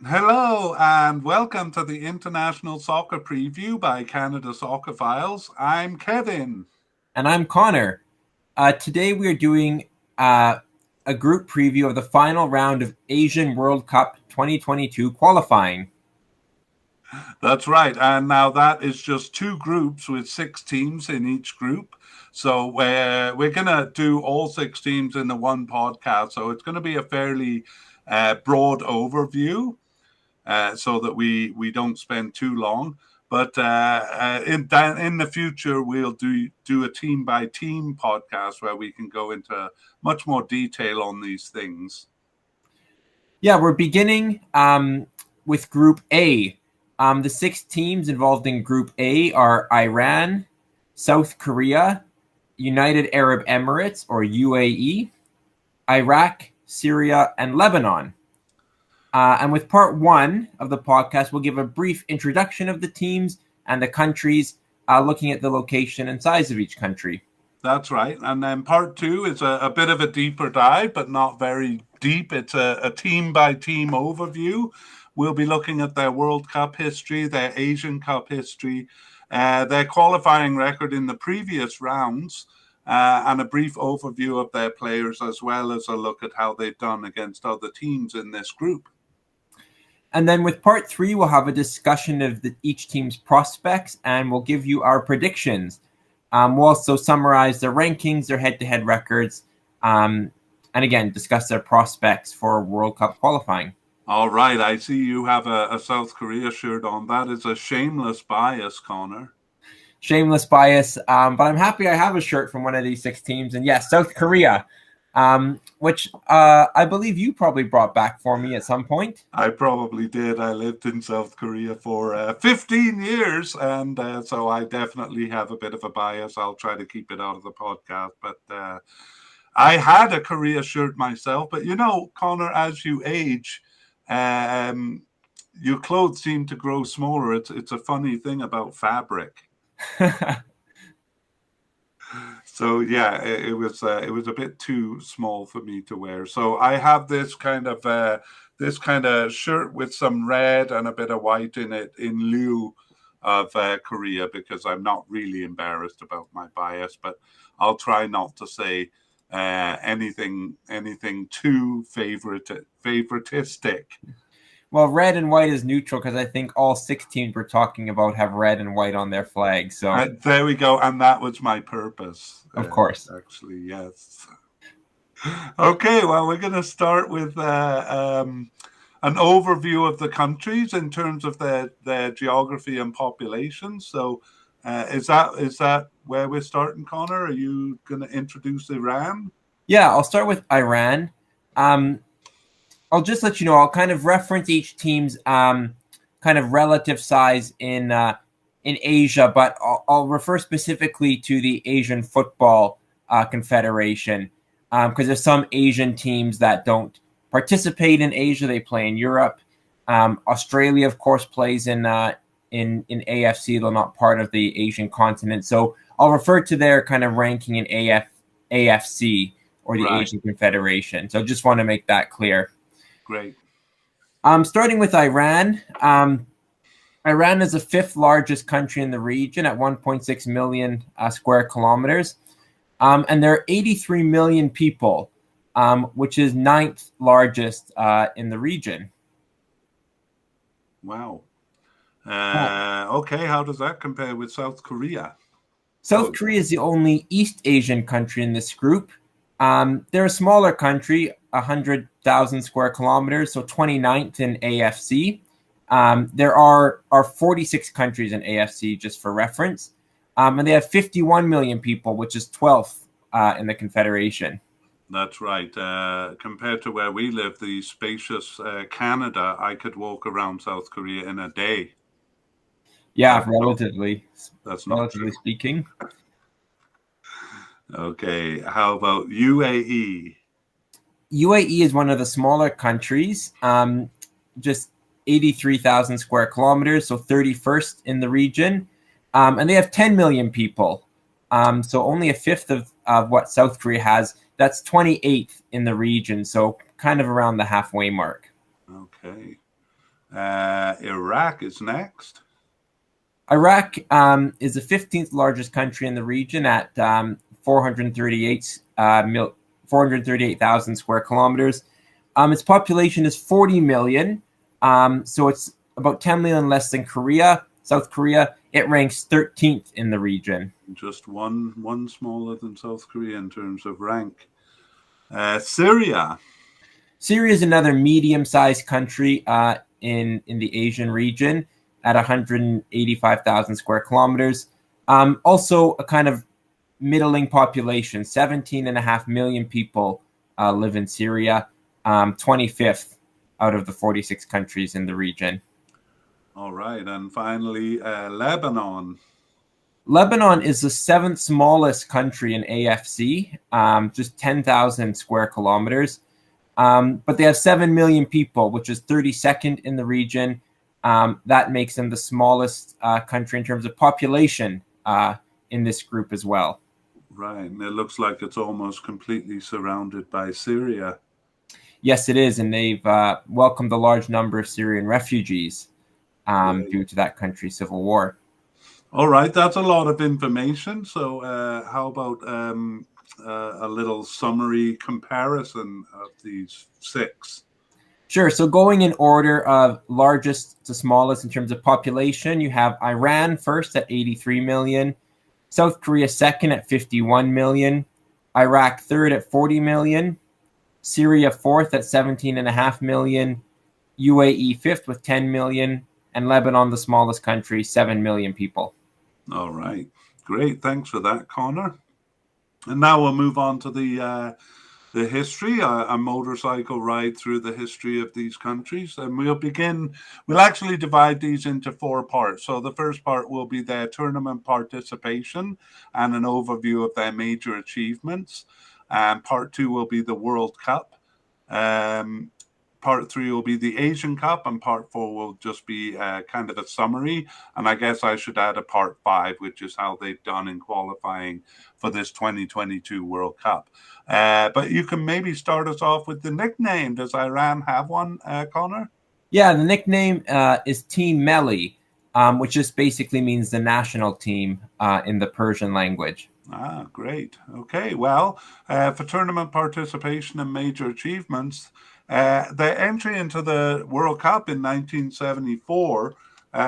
Hello and welcome to the International Soccer Preview by Canada Soccer Files. I'm Kevin. And I'm Connor. Today we are doing a group preview of the final round of Asian World Cup 2022 qualifying. That's right. And now that is just two groups with six teams in each group. So we're going to do all six teams in the one podcast. So it's going to be a fairly broad overview so that we don't spend too long. But in the future, we'll do a team by team podcast where we can go into much more detail on these things. Yeah, we're beginning with Group A. The six teams involved in Group A are Iran, South Korea, United Arab Emirates or UAE, Iraq, Syria, and Lebanon. And with part one of the podcast, we'll give a brief introduction of the teams and the countries, looking at the location and size of each country. That's right. And then part two is a bit of a deeper dive, but not very deep. It's a team by team overview. We'll be looking at their World Cup history, their Asian Cup history, their qualifying record in the previous rounds, and a brief overview of their players, as well as a look at how they've done against other teams in this group. And then with part three, we'll have a discussion of each team's prospects, and we'll give you our predictions. We'll also summarize their rankings, their head-to-head records, and again, discuss their prospects for World Cup qualifying. All right. I see you have a South Korea shirt on. That is a shameless bias, Connor. Shameless bias, but I'm happy I have a shirt from one of these six teams. And yes, South Korea, which I believe you probably brought back for me at some point. I probably did. I lived in South Korea for 15 years, and so I definitely have a bit of a bias. I'll try to keep it out of the podcast, but I had a Korea shirt myself. But you know, Connor, as you age, your clothes seem to grow smaller. It's a funny thing about fabric. So yeah, it was a bit too small for me to wear. So I have this kind of shirt with some red and a bit of white in it in lieu of Korea, because I'm not really embarrassed about my bias, but I'll try not to say anything too favoritistic. Well, red and white is neutral because I think all six teams we're talking about have red and white on their flag. So there we go, and that was my purpose. Of course, actually, yes. Okay, well, we're going to start with an overview of the countries in terms of their geography and population. So, is that where we're starting, Connor? Are you going to introduce Iran? Yeah, I'll start with Iran. I'll just let you know, I'll kind of reference each team's kind of relative size in Asia, but I'll refer specifically to the Asian Football Confederation, because there's some Asian teams that don't participate in Asia; they play in Europe. Australia, of course, plays in AFC, though not part of the Asian continent. So I'll refer to their kind of ranking in AFC or the Asian Confederation. So just want to make that clear. Great. Starting with Iran. Iran is the fifth largest country in the region at 1.6 million square kilometers. And there are 83 million people, which is ninth largest in the region. Wow. Okay, how does that compare with South Korea? South Korea is the only East Asian country in this group. They're a smaller country, 100,000 square kilometers, so 29th in AFC. There are 46 countries in AFC, just for reference. And they have 51 million people, which is 12th in the Confederation. That's right. Compared to where we live, the spacious Canada, I could walk around South Korea in a day. Yeah, relatively speaking. Okay, how about UAE? UAE is one of the smaller countries, just 83,000 square kilometers, so 31st in the region. And they have 10 million people, so only a fifth of what South Korea has. That's 28th in the region, so kind of around the halfway mark. Okay. Iraq is next. Iraq is the 15th largest country in the region at 438,000 square kilometers. Its population is 40 million, so it's about 10 million less than Korea. South Korea, it ranks 13th in the region. Just one smaller than South Korea in terms of rank. Syria. Syria is another medium-sized country in the Asian region at 185,000 square kilometers. Also a kind of middling population, 17.5 million people live in Syria, 25th out of the 46 countries in the region. All right, and finally, Lebanon. Lebanon is the 7th smallest country in AFC, just 10,000 square kilometers. But they have 7 million people, which is 32nd in the region. That makes them the smallest country in terms of population in this group as well. Right, and it looks like it's almost completely surrounded by Syria. Yes, it is, and they've welcomed a large number of Syrian refugees due to that country's civil war. All right, that's a lot of information. So how about a little summary comparison of these 6? Sure. So going in order of largest to smallest in terms of population, you have Iran first at 83 million, South Korea second at 51 million, Iraq third at 40 million, Syria fourth at 17.5 million, UAE fifth with 10 million, and Lebanon, the smallest country, 7 million people. All right. Great. Thanks for that, Connor. And now we'll move on to the history, a motorcycle ride through the history of these countries. And we'll actually divide these into 4 parts. So the first part will be their tournament participation and an overview of their major achievements. And part 2 will be the World Cup. Part 3 will be the Asian Cup, and part 4 will just be kind of a summary. And I guess I should add a part 5, which is how they've done in qualifying for this 2022 World Cup. But you can maybe start us off with the nickname. Does Iran have one, Connor? Yeah, the nickname is Team Melli, which just basically means the national team in the Persian language. Ah, great. Okay, well, for tournament participation and major achievements, their entry into the World Cup in 1974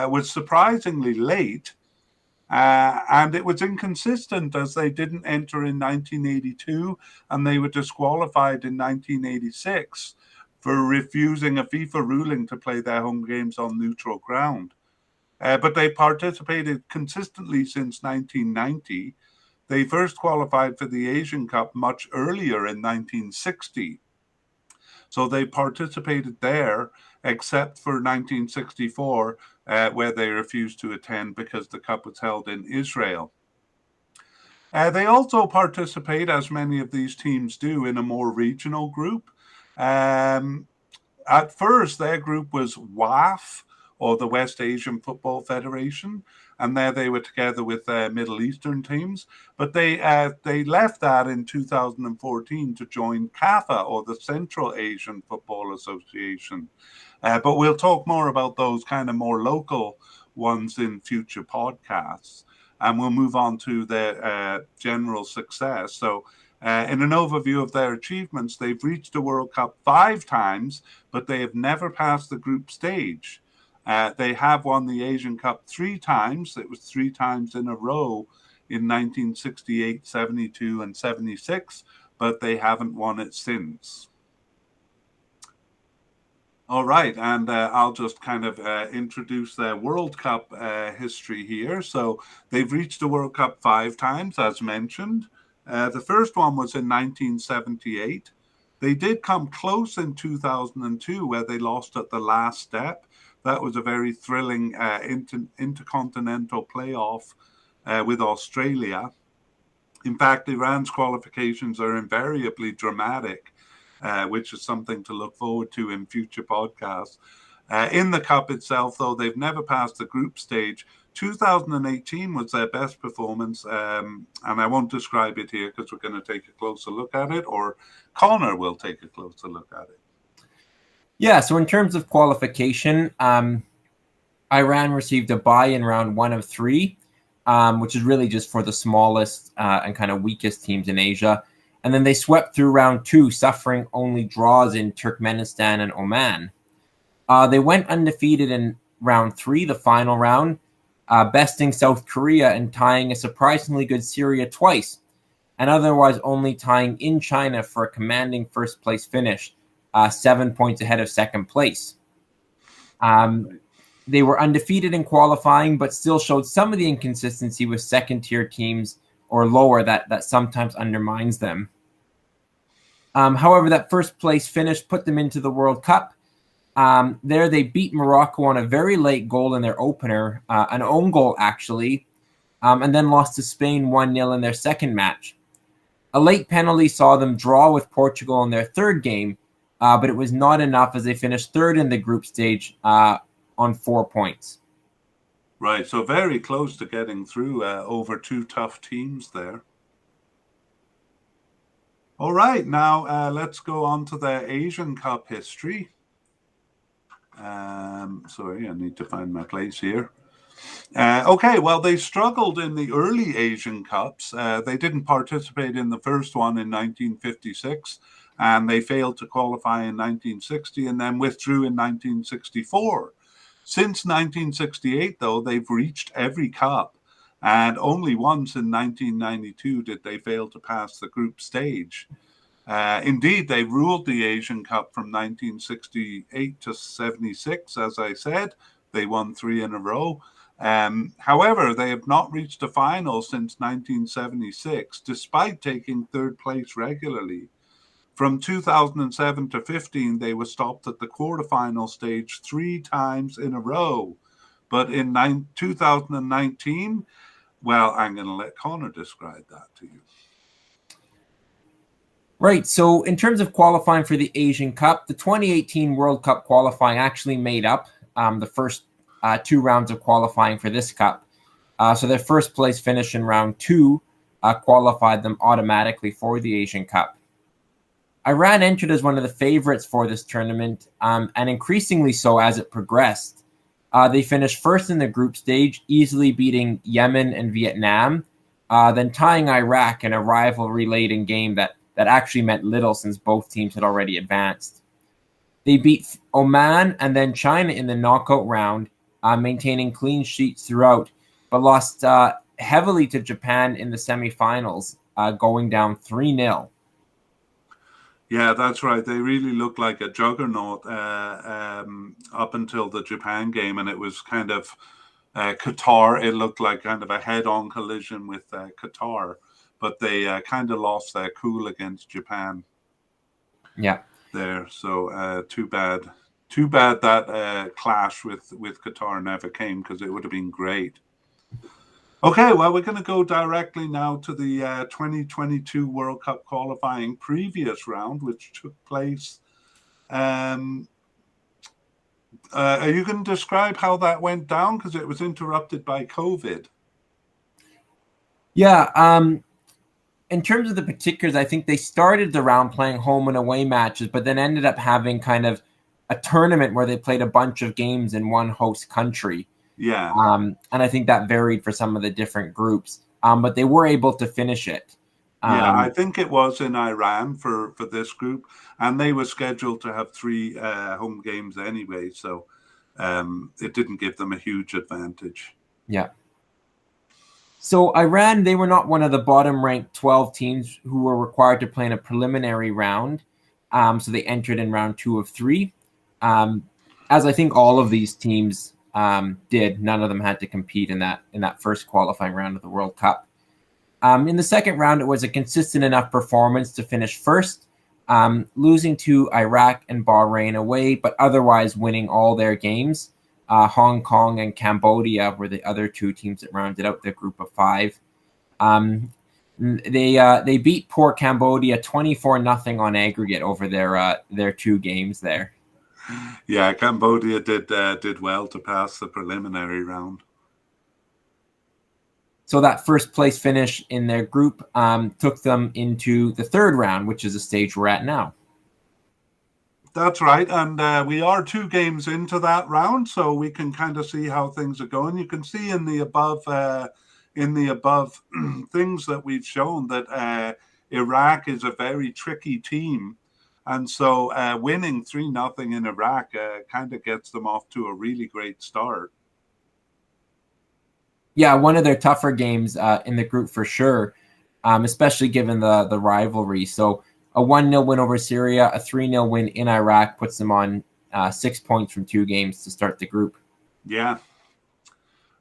was surprisingly late, and it was inconsistent as they didn't enter in 1982 and they were disqualified in 1986 for refusing a FIFA ruling to play their home games on neutral ground. But they participated consistently since 1990. They first qualified for the Asian Cup much earlier in 1960. So they participated there, except for 1964, where they refused to attend because the cup was held in Israel. They also participate, as many of these teams do, in a more regional group. At first, their group was WAF, or the West Asian Football Federation, and there they were together with Middle Eastern teams. But they left that in 2014 to join CAFA, or the Central Asian Football Association. But we'll talk more about those kind of more local ones in future podcasts. And we'll move on to their general success. So in an overview of their achievements, they've reached the World Cup 5 times, but they have never passed the group stage. They have won the Asian Cup 3 times. It was 3 times in a row in 1968, 72, and 76, but they haven't won it since. All right, and I'll just kind of introduce their World Cup history here. So they've reached the World Cup 5 times, as mentioned. The first one was in 1978. They did come close in 2002, where they lost at the last step. That was a very thrilling intercontinental playoff with Australia. In fact, Iran's qualifications are invariably dramatic, which is something to look forward to in future podcasts. In the Cup itself, though, they've never passed the group stage. 2018 was their best performance, and I won't describe it here because we're going to take a closer look at it, or Connor will take a closer look at it. Yeah, so in terms of qualification, Iran received a bye in round 1 of 3, which is really just for the smallest and kind of weakest teams in Asia. And then they swept through round 2, suffering only draws in Turkmenistan and Oman. They went undefeated in round 3, the final round, besting South Korea and tying a surprisingly good Syria twice, and otherwise only tying in China for a commanding first place finish, 7 points ahead of second place. They were undefeated in qualifying, but still showed some of the inconsistency with second-tier teams or lower that sometimes undermines them. However, that first place finish put them into the World Cup. There they beat Morocco on a very late goal in their opener, an own goal actually, and then lost to Spain 1-0 in their second match. A late penalty saw them draw with Portugal in their third game, but it was not enough as they finished third in the group stage on 4 points. Right, so very close to getting through over 2 tough teams there. All right, now let's go on to the Asian Cup history. Sorry, I need to find my place here. Okay, well, they struggled in the early Asian Cups. They didn't participate in the first one in 1956, and they failed to qualify in 1960 and then withdrew in 1964. Since 1968, though, they've reached every cup, and only once in 1992 did they fail to pass the group stage. Indeed, they ruled the Asian Cup from 1968 to 76, as I said. They won 3 in a row. However, they have not reached a final since 1976, despite taking third place regularly. From 2007 to 15, they were stopped at the quarterfinal stage 3 times in a row. But in 2019, well, I'm going to let Connor describe that to you. Right, so in terms of qualifying for the Asian Cup, the 2018 World Cup qualifying actually made up the first 2 rounds of qualifying for this cup. So their first place finish in round 2 qualified them automatically for the Asian Cup. Iran entered as one of the favorites for this tournament, and increasingly so as it progressed. They finished first in the group stage, easily beating Yemen and Vietnam, then tying Iraq in a rivalry-laden game that actually meant little since both teams had already advanced. They beat Oman and then China in the knockout round, maintaining clean sheets throughout, but lost heavily to Japan in the semifinals, going down 3-0. Yeah, that's right. They really looked like a juggernaut up until the Japan game, and it was kind of Qatar. It looked like kind of a head-on collision with Qatar, but they kind of lost their cool against Japan. Yeah, there. So too bad. Too bad that clash with Qatar never came, because it would have been great. Okay, well, we're going to go directly now to the 2022 World Cup qualifying previous round, which took place. Are you going to describe how that went down? Because it was interrupted by COVID. Yeah, in terms of the particulars, I think they started the round playing home and away matches, but then ended up having kind of a tournament where they played a bunch of games in one host country. Yeah. And I think that varied for some of the different groups. But they were able to finish it. Yeah, I think it was in Iran for this group, and they were scheduled to have 3 home games anyway, so it didn't give them a huge advantage. Yeah. So Iran, they were not one of the bottom-ranked 12 teams who were required to play in a preliminary round. So they entered in round 2 of 3. As I think all of these teams did, none of them had to compete in that first qualifying round of the World Cup. In the second round, it was a consistent enough performance to finish first, losing to Iraq and Bahrain away, but otherwise winning all their games. Hong Kong and Cambodia were the other 2 teams that rounded out the group of 5. They beat poor Cambodia 24-0 on aggregate over their 2 games there. Yeah, Cambodia did well to pass the preliminary round. So that first place finish in their group took them into the third round, which is the stage we're at now. That's right, and we are 2 games into that round, so we can kind of see how things are going. You can see in the above things that we've shown that Iraq is a very tricky team, and so winning 3-0 in Iraq kind of gets them off to a really great start. Yeah, one of their tougher games in the group for sure, especially given the rivalry. So a 1-0 win over Syria, a 3-0 win in Iraq puts them on 6 points from 2 games to start the group. Yeah.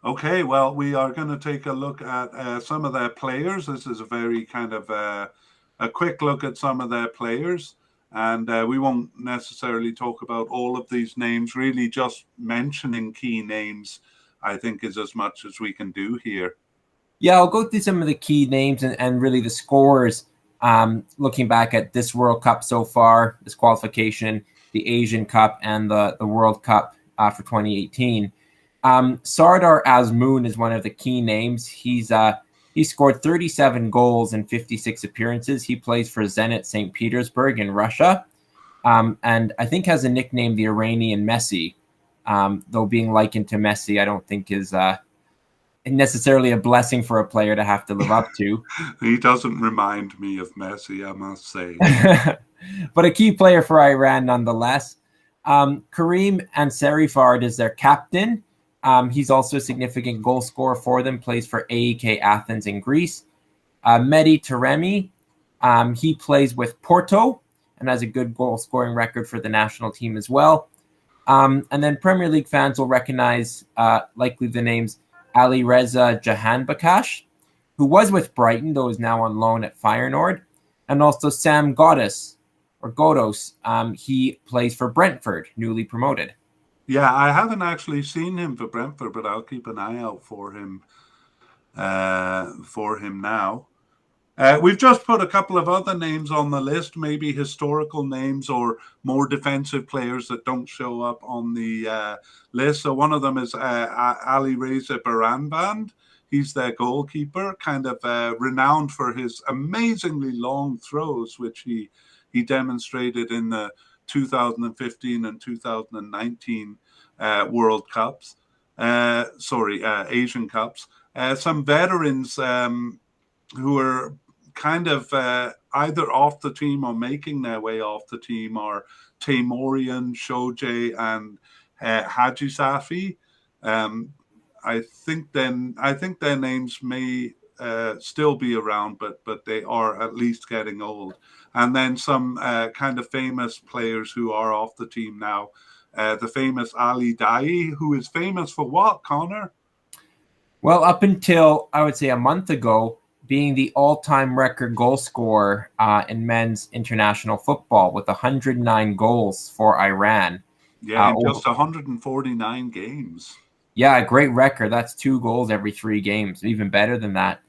Okay, well, we are going to take a look at some of their players. This is a very kind of a quick look at some of their players. And we won't necessarily talk about all of these names, really just mentioning key names, I think, is as much as we can do here. Yeah, I'll go through some of the key names and really the scores. Looking back at this World Cup so far, this qualification, the Asian Cup, and the World Cup for 2018. Sardar Azmoun is one of the key names. He scored 37 goals in 56 appearances. He plays for Zenit St. Petersburg in Russia, and I think has a nickname, the Iranian Messi. Though being likened to Messi, I don't think is necessarily a blessing for a player to have to live up to. He doesn't remind me of Messi, I must say. But a key player for Iran nonetheless. Karim Ansarifard is their captain. He's also a significant goal scorer for them, plays for AEK Athens in Greece. Mehdi Taremi, he plays with Porto and has a good goal scoring record for the national team as well. And then Premier League fans will recognize likely the names Ali Reza Jahanbakash, who was with Brighton, though is now on loan at Feyenoord, and also Sam Ghoddos. He plays for Brentford, newly promoted. Yeah, I haven't actually seen him for Brentford, but I'll keep an eye out for him now. We've just put a couple of other names on the list, maybe historical names or more defensive players that don't show up on the list. So one of them is Ali Reza Baranband. He's their goalkeeper, kind of renowned for his amazingly long throws, which he demonstrated in the 2015 and 2019 World Cups. Asian Cups. Some veterans who are kind of either off the team or making their way off the team are Taimourian, Shoje, and Haji Safi. I think their names may still be around, but they are at least getting old. And then some kind of famous players who are off the team now. The famous Ali Daei, who is famous for what, Connor? Well, up until, I would say, a month ago, being the all-time record goal scorer in men's international football with 109 goals for Iran. Yeah, in just 149 games. Yeah, a great record. That's 2 goals every 3 games, even better than that.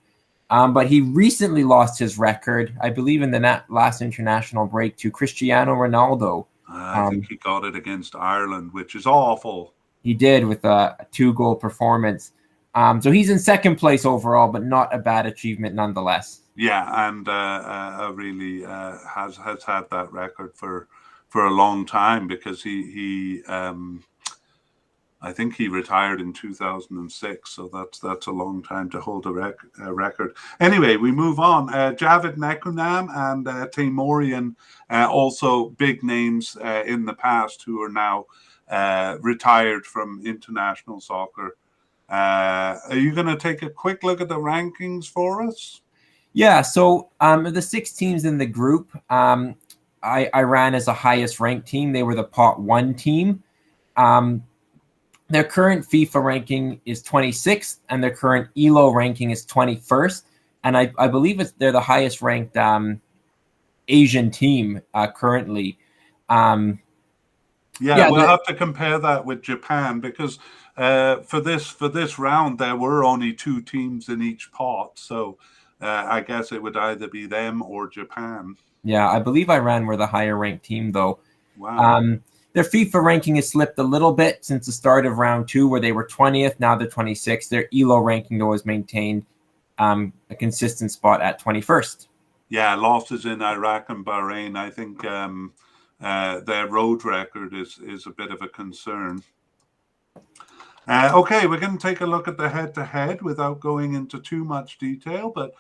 But he recently lost his record, I believe, in the last international break to Cristiano Ronaldo. I think he got it against Ireland, which is awful. He did with a 2-goal performance. So he's in second place overall, but not a bad achievement nonetheless. Yeah, and really has had that record for a long time, because he I think he retired in 2006, so that's a long time to hold a record. Anyway, we move on. Javed Nekunam and Taimourian, also big names in the past who are now retired from international soccer. Are you going to take a quick look at the rankings for us? Yeah, so the 6 teams in the group, Iran is the highest ranked team. They were the pot 1 team. Their current FIFA ranking is 26th, and their current ELO ranking is 21st. And I believe they're the highest ranked Asian team currently. We'll have to compare that with Japan, because for this round there were only 2 teams in each pot. So I guess it would either be them or Japan. Yeah, I believe Iran were the higher ranked team, though. Wow. Their FIFA ranking has slipped a little bit since the start of round 2, where they were 20th. Now they're 26th. Their ELO ranking, though, has maintained a consistent spot at 21st. Yeah, losses in Iraq and Bahrain. I think their road record is a bit of a concern. Okay, we're going to take a look at the head-to-head without going into too much detail, but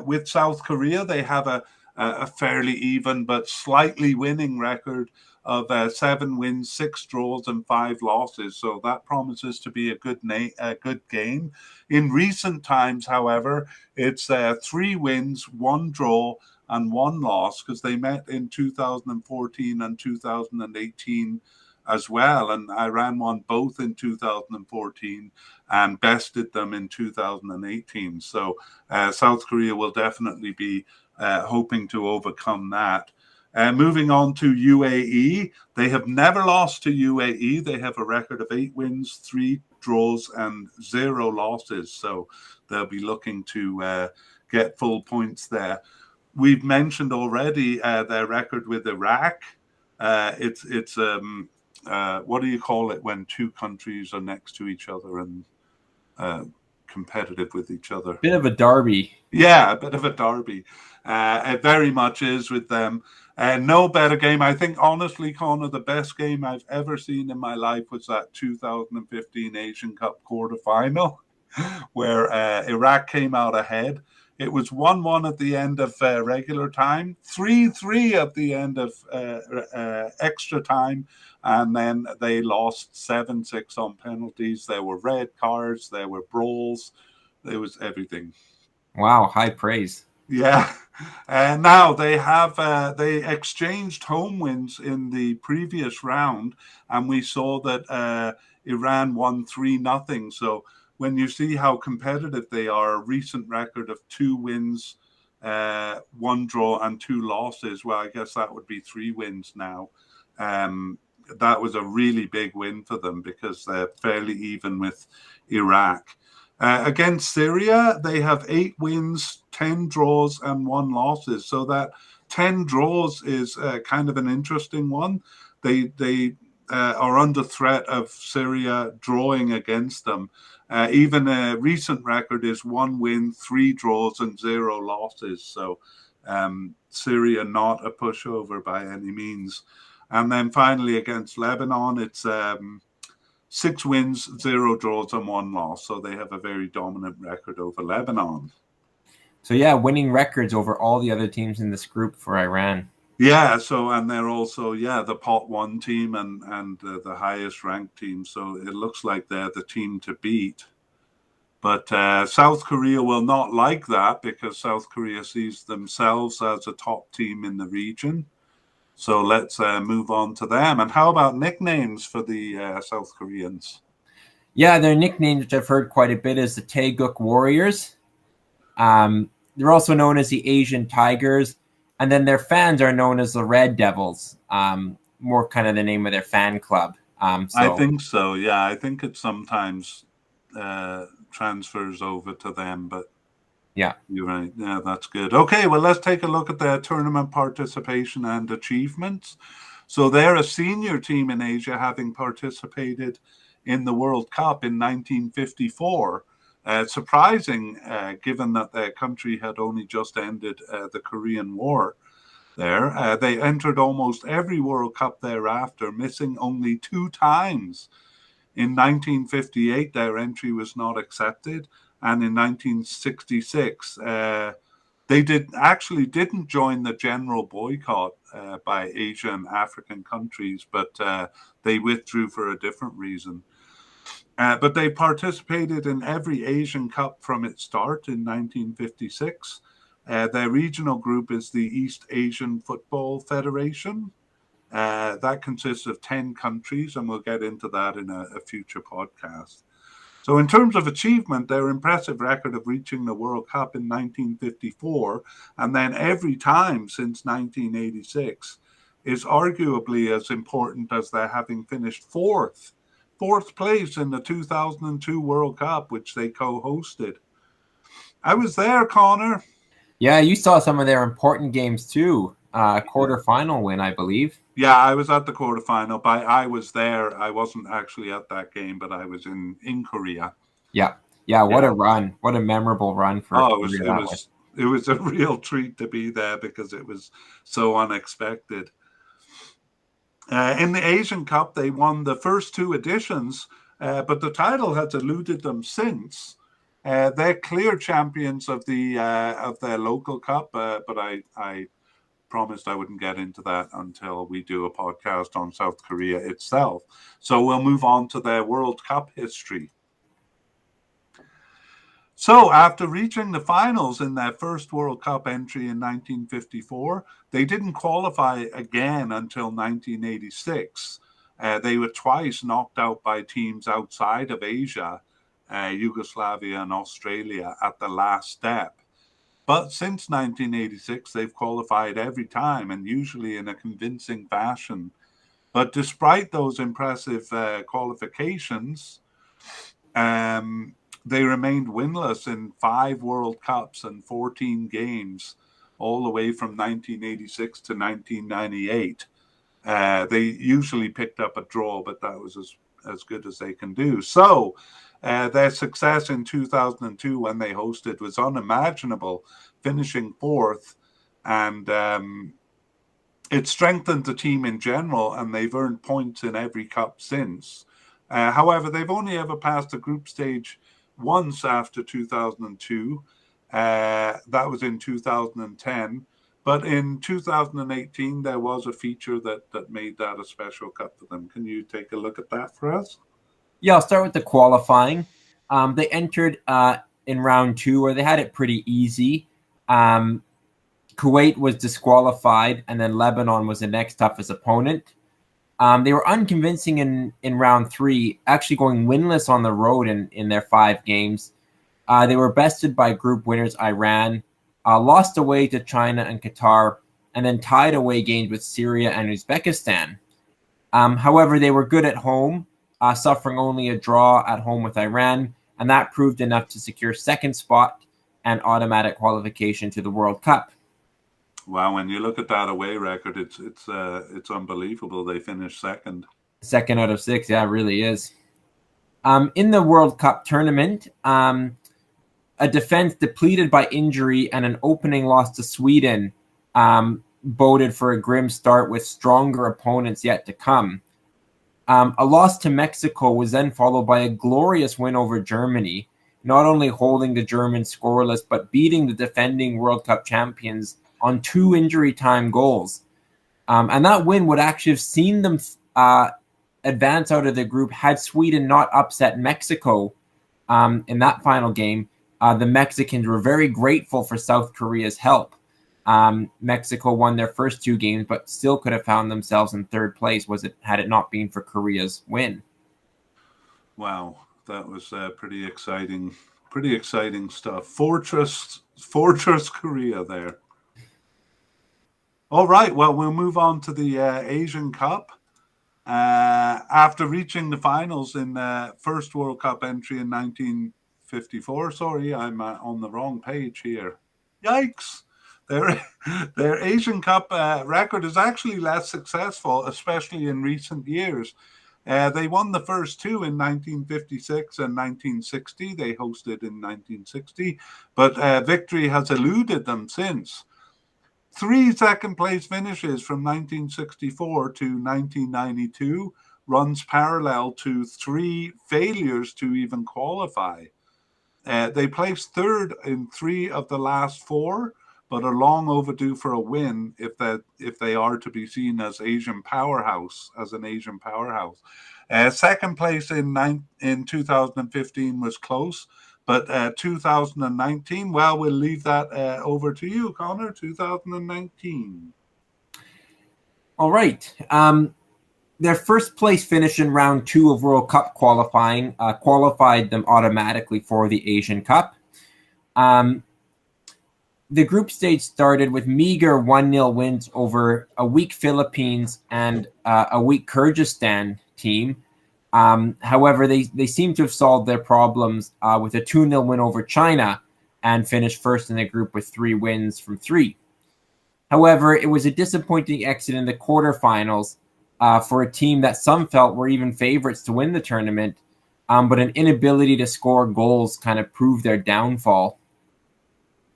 with South Korea, they have a fairly even but slightly winning record of 7 wins, 6 draws, and 5 losses. So that promises to be a good game. In recent times, however, it's 3 wins, 1 draw, and 1 loss, because they met in 2014 and 2018 as well, and Iran won both in 2014 and bested them in 2018. So South Korea will definitely be hoping to overcome that. Moving on to UAE, they have never lost to UAE. They have a record of 8 wins, 3 draws, and 0 losses. So they'll be looking to get full points there. We've mentioned already their record with Iraq. It's what do you call it when 2 countries are next to each other and competitive with each other? Bit of a derby. Yeah, a bit of a derby. It very much is with them. No better game. I think, honestly, Connor, the best game I've ever seen in my life was that 2015 Asian Cup quarterfinal where Iraq came out ahead. It was 1-1 at the end of regular time, 3-3 at the end of extra time, and then they lost 7-6 on penalties. There were red cards, there were brawls, there was everything. Wow, high praise. Yeah. And now they exchanged home wins in the previous round, and we saw that Iran won 3-0. So when you see how competitive they are, a recent record of 2 wins, 1 draw, and 2 losses. Well, I guess that would be 3 wins now. That was a really big win for them because they're fairly even with Iraq. Against Syria, they have 8 wins, 10 draws, and 1 losses. So that 10 draws is kind of an interesting one. They are under threat of Syria drawing against them. Even a recent record is 1 win, 3 draws, and 0 losses. So Syria not a pushover by any means. And then finally against Lebanon, it's 6 wins, 0 draws, and 1 loss. So they have a very dominant record over Lebanon. So yeah, winning records over all the other teams in this group for Iran. Yeah, so and they're also the pot 1 team and the highest ranked team. So it looks like they're the team to beat. But South Korea will not like that because South Korea sees themselves as a top team in the region. So let's move on to them. And how about nicknames for the South Koreans? Yeah, their nicknames, which I've heard quite a bit, is the Taeguk Warriors. They're also known as the Asian Tigers. And then their fans are known as the Red Devils, more kind of the name of their fan club. I think so, yeah. I think it sometimes transfers over to them, but yeah, you're right. Yeah, that's good. Okay, well, let's take a look at their tournament participation and achievements. So they're a senior team in Asia, having participated in the World Cup in 1954. Surprising, given that their country had only just ended the Korean War there. They entered almost every World Cup thereafter, missing only 2 times. In 1958, their entry was not accepted. And in 1966, they didn't join the general boycott by Asia and African countries, but they withdrew for a different reason. But they participated in every Asian Cup from its start in 1956. Their regional group is the East Asian Football Federation. That consists of 10 countries, and we'll get into that in a future podcast. So in terms of achievement, their impressive record of reaching the World Cup in 1954, and then every time since 1986, is arguably as important as their having finished fourth place in the 2002 World Cup, which they co-hosted. I was there, Connor. Yeah, you saw some of their important games too. Quarterfinal win, I believe. Yeah, I was at the quarterfinal, but I was there. I wasn't actually at that game, but I was in Korea. Yeah. What a run! What a memorable run for Korea. It was a real treat to be there because it was so unexpected. In the Asian Cup, they won the first two editions, but the title has eluded them since. They're clear champions of their local cup, but I promised I wouldn't get into that until we do a podcast on South Korea itself. So we'll move on to their World Cup history. So after reaching the finals in their first World Cup entry in 1954, they didn't qualify again until 1986. They were twice knocked out by teams outside of Asia, Yugoslavia and Australia at the last step. But since 1986, they've qualified every time and usually in a convincing fashion. But despite those impressive qualifications, they remained winless in 5 World Cups and 14 games, all the way from 1986 to 1998. They usually picked up a draw, but that was as good as they can do. So their success in 2002 when they hosted was unimaginable, finishing 4th. And it strengthened the team in general, and they've earned points in every cup since. However, they've only ever passed the group stage once after 2002. That was in 2010. But in 2018, there was a feature that made that a special cup for them. Can you take a look at that for us? Yeah, I'll start with the qualifying. They entered in round 2 where they had it pretty easy. Kuwait was disqualified, and then Lebanon was the next toughest opponent. They were unconvincing in round 3, actually going winless on the road in their 5 games. They were bested by group winners Iran, lost away to China and Qatar, and then tied away games with Syria and Uzbekistan. However, they were good at home, suffering only a draw at home with Iran, and that proved enough to secure 2nd spot and automatic qualification to the World Cup. Wow, when you look at that away record, it's unbelievable. They finished 2nd. 2nd out of 6, yeah, it really is. In the World Cup tournament, a defense depleted by injury and an opening loss to Sweden boded for a grim start with stronger opponents yet to come. A loss to Mexico was then followed by a glorious win over Germany, not only holding the Germans scoreless, but beating the defending World Cup champions on 2 injury time goals. And that win would actually have seen them advance out of the group had Sweden not upset Mexico in that final game. The Mexicans were very grateful for South Korea's help. Mexico won their first 2 games, but still could have found themselves in 3rd place had it not been for Korea's win. Wow, that was pretty exciting stuff. Fortress Korea there. All right, well, we'll move on to the Asian Cup. After reaching the finals in first World Cup entry in 1954, sorry, I'm on the wrong page here. Yikes! Their Asian Cup record is actually less successful, especially in recent years. They won the first 2 in 1956 and 1960. They hosted in 1960, but victory has eluded them since. 3 second-place finishes from 1964 to 1992 runs parallel to 3 failures to even qualify. They placed 3rd in 3 of the last 4, but are long overdue for a win if they are to be seen as an Asian powerhouse. Second place in 2015 was close. But 2019, well, we'll leave that over to you, Connor. 2019. All right. Their first place finish in round 2 of World Cup qualifying qualified them automatically for the Asian Cup. The group stage started with meager 1-0 wins over a weak Philippines and a weak Kyrgyzstan team. However, they seem to have solved their problems with a 2-0 win over China and finished first in the group with 3 wins from 3. However, it was a disappointing exit in the quarterfinals for a team that some felt were even favorites to win the tournament, but an inability to score goals kind of proved their downfall.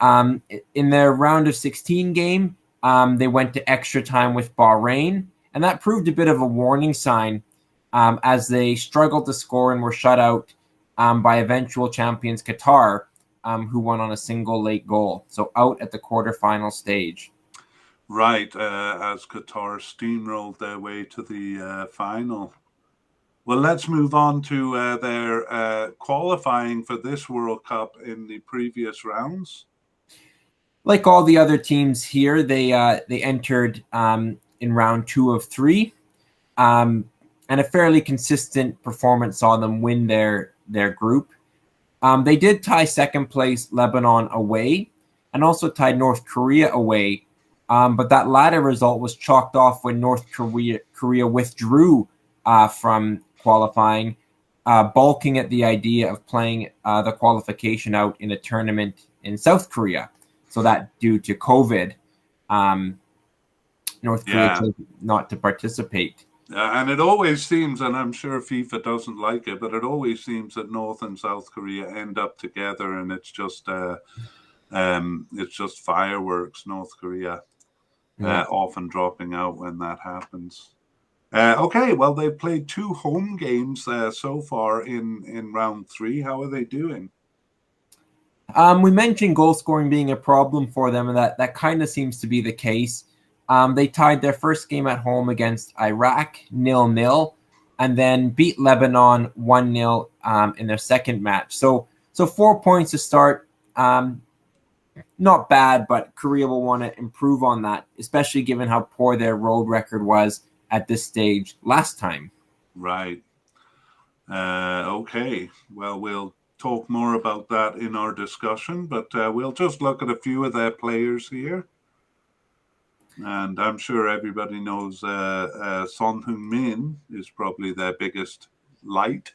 In their round of 16 game, they went to extra time with Bahrain, And that proved a bit of a warning sign as they struggled to score and were shut out by eventual champions Qatar, who won on a single late goal. So out at the quarterfinal stage. Right, as Qatar steamrolled their way to the final. Well, let's move on to their qualifying for this World Cup in the previous rounds. Like all the other teams here, they entered in round 2 of 3, and a fairly consistent performance saw them win their group. They did tie second place Lebanon away, and also tied North Korea away. But that latter result was chalked off when North Korea withdrew from qualifying, balking at the idea of playing the qualification out in a tournament in South Korea. So that due to COVID, North Korea chose not to participate. And it always seems, and I'm sure FIFA doesn't like it, but it always seems that North and South Korea end up together, and it's just fireworks. North Korea often dropping out when that happens. Okay, well, they've played 2 home games so far in round 3. How are they doing? We mentioned goal scoring being a problem for them, and that kind of seems to be the case. They tied their first game at home against Iraq 0-0, and then beat Lebanon 1-0 in their second match. So 4 points to start. Not bad, but Korea will want to improve on that, especially given how poor their road record was at this stage last time. Right. Okay. Well, we'll talk more about that in our discussion, but we'll just look at a few of their players here. And I'm sure everybody knows Son Heung-min is probably their biggest light.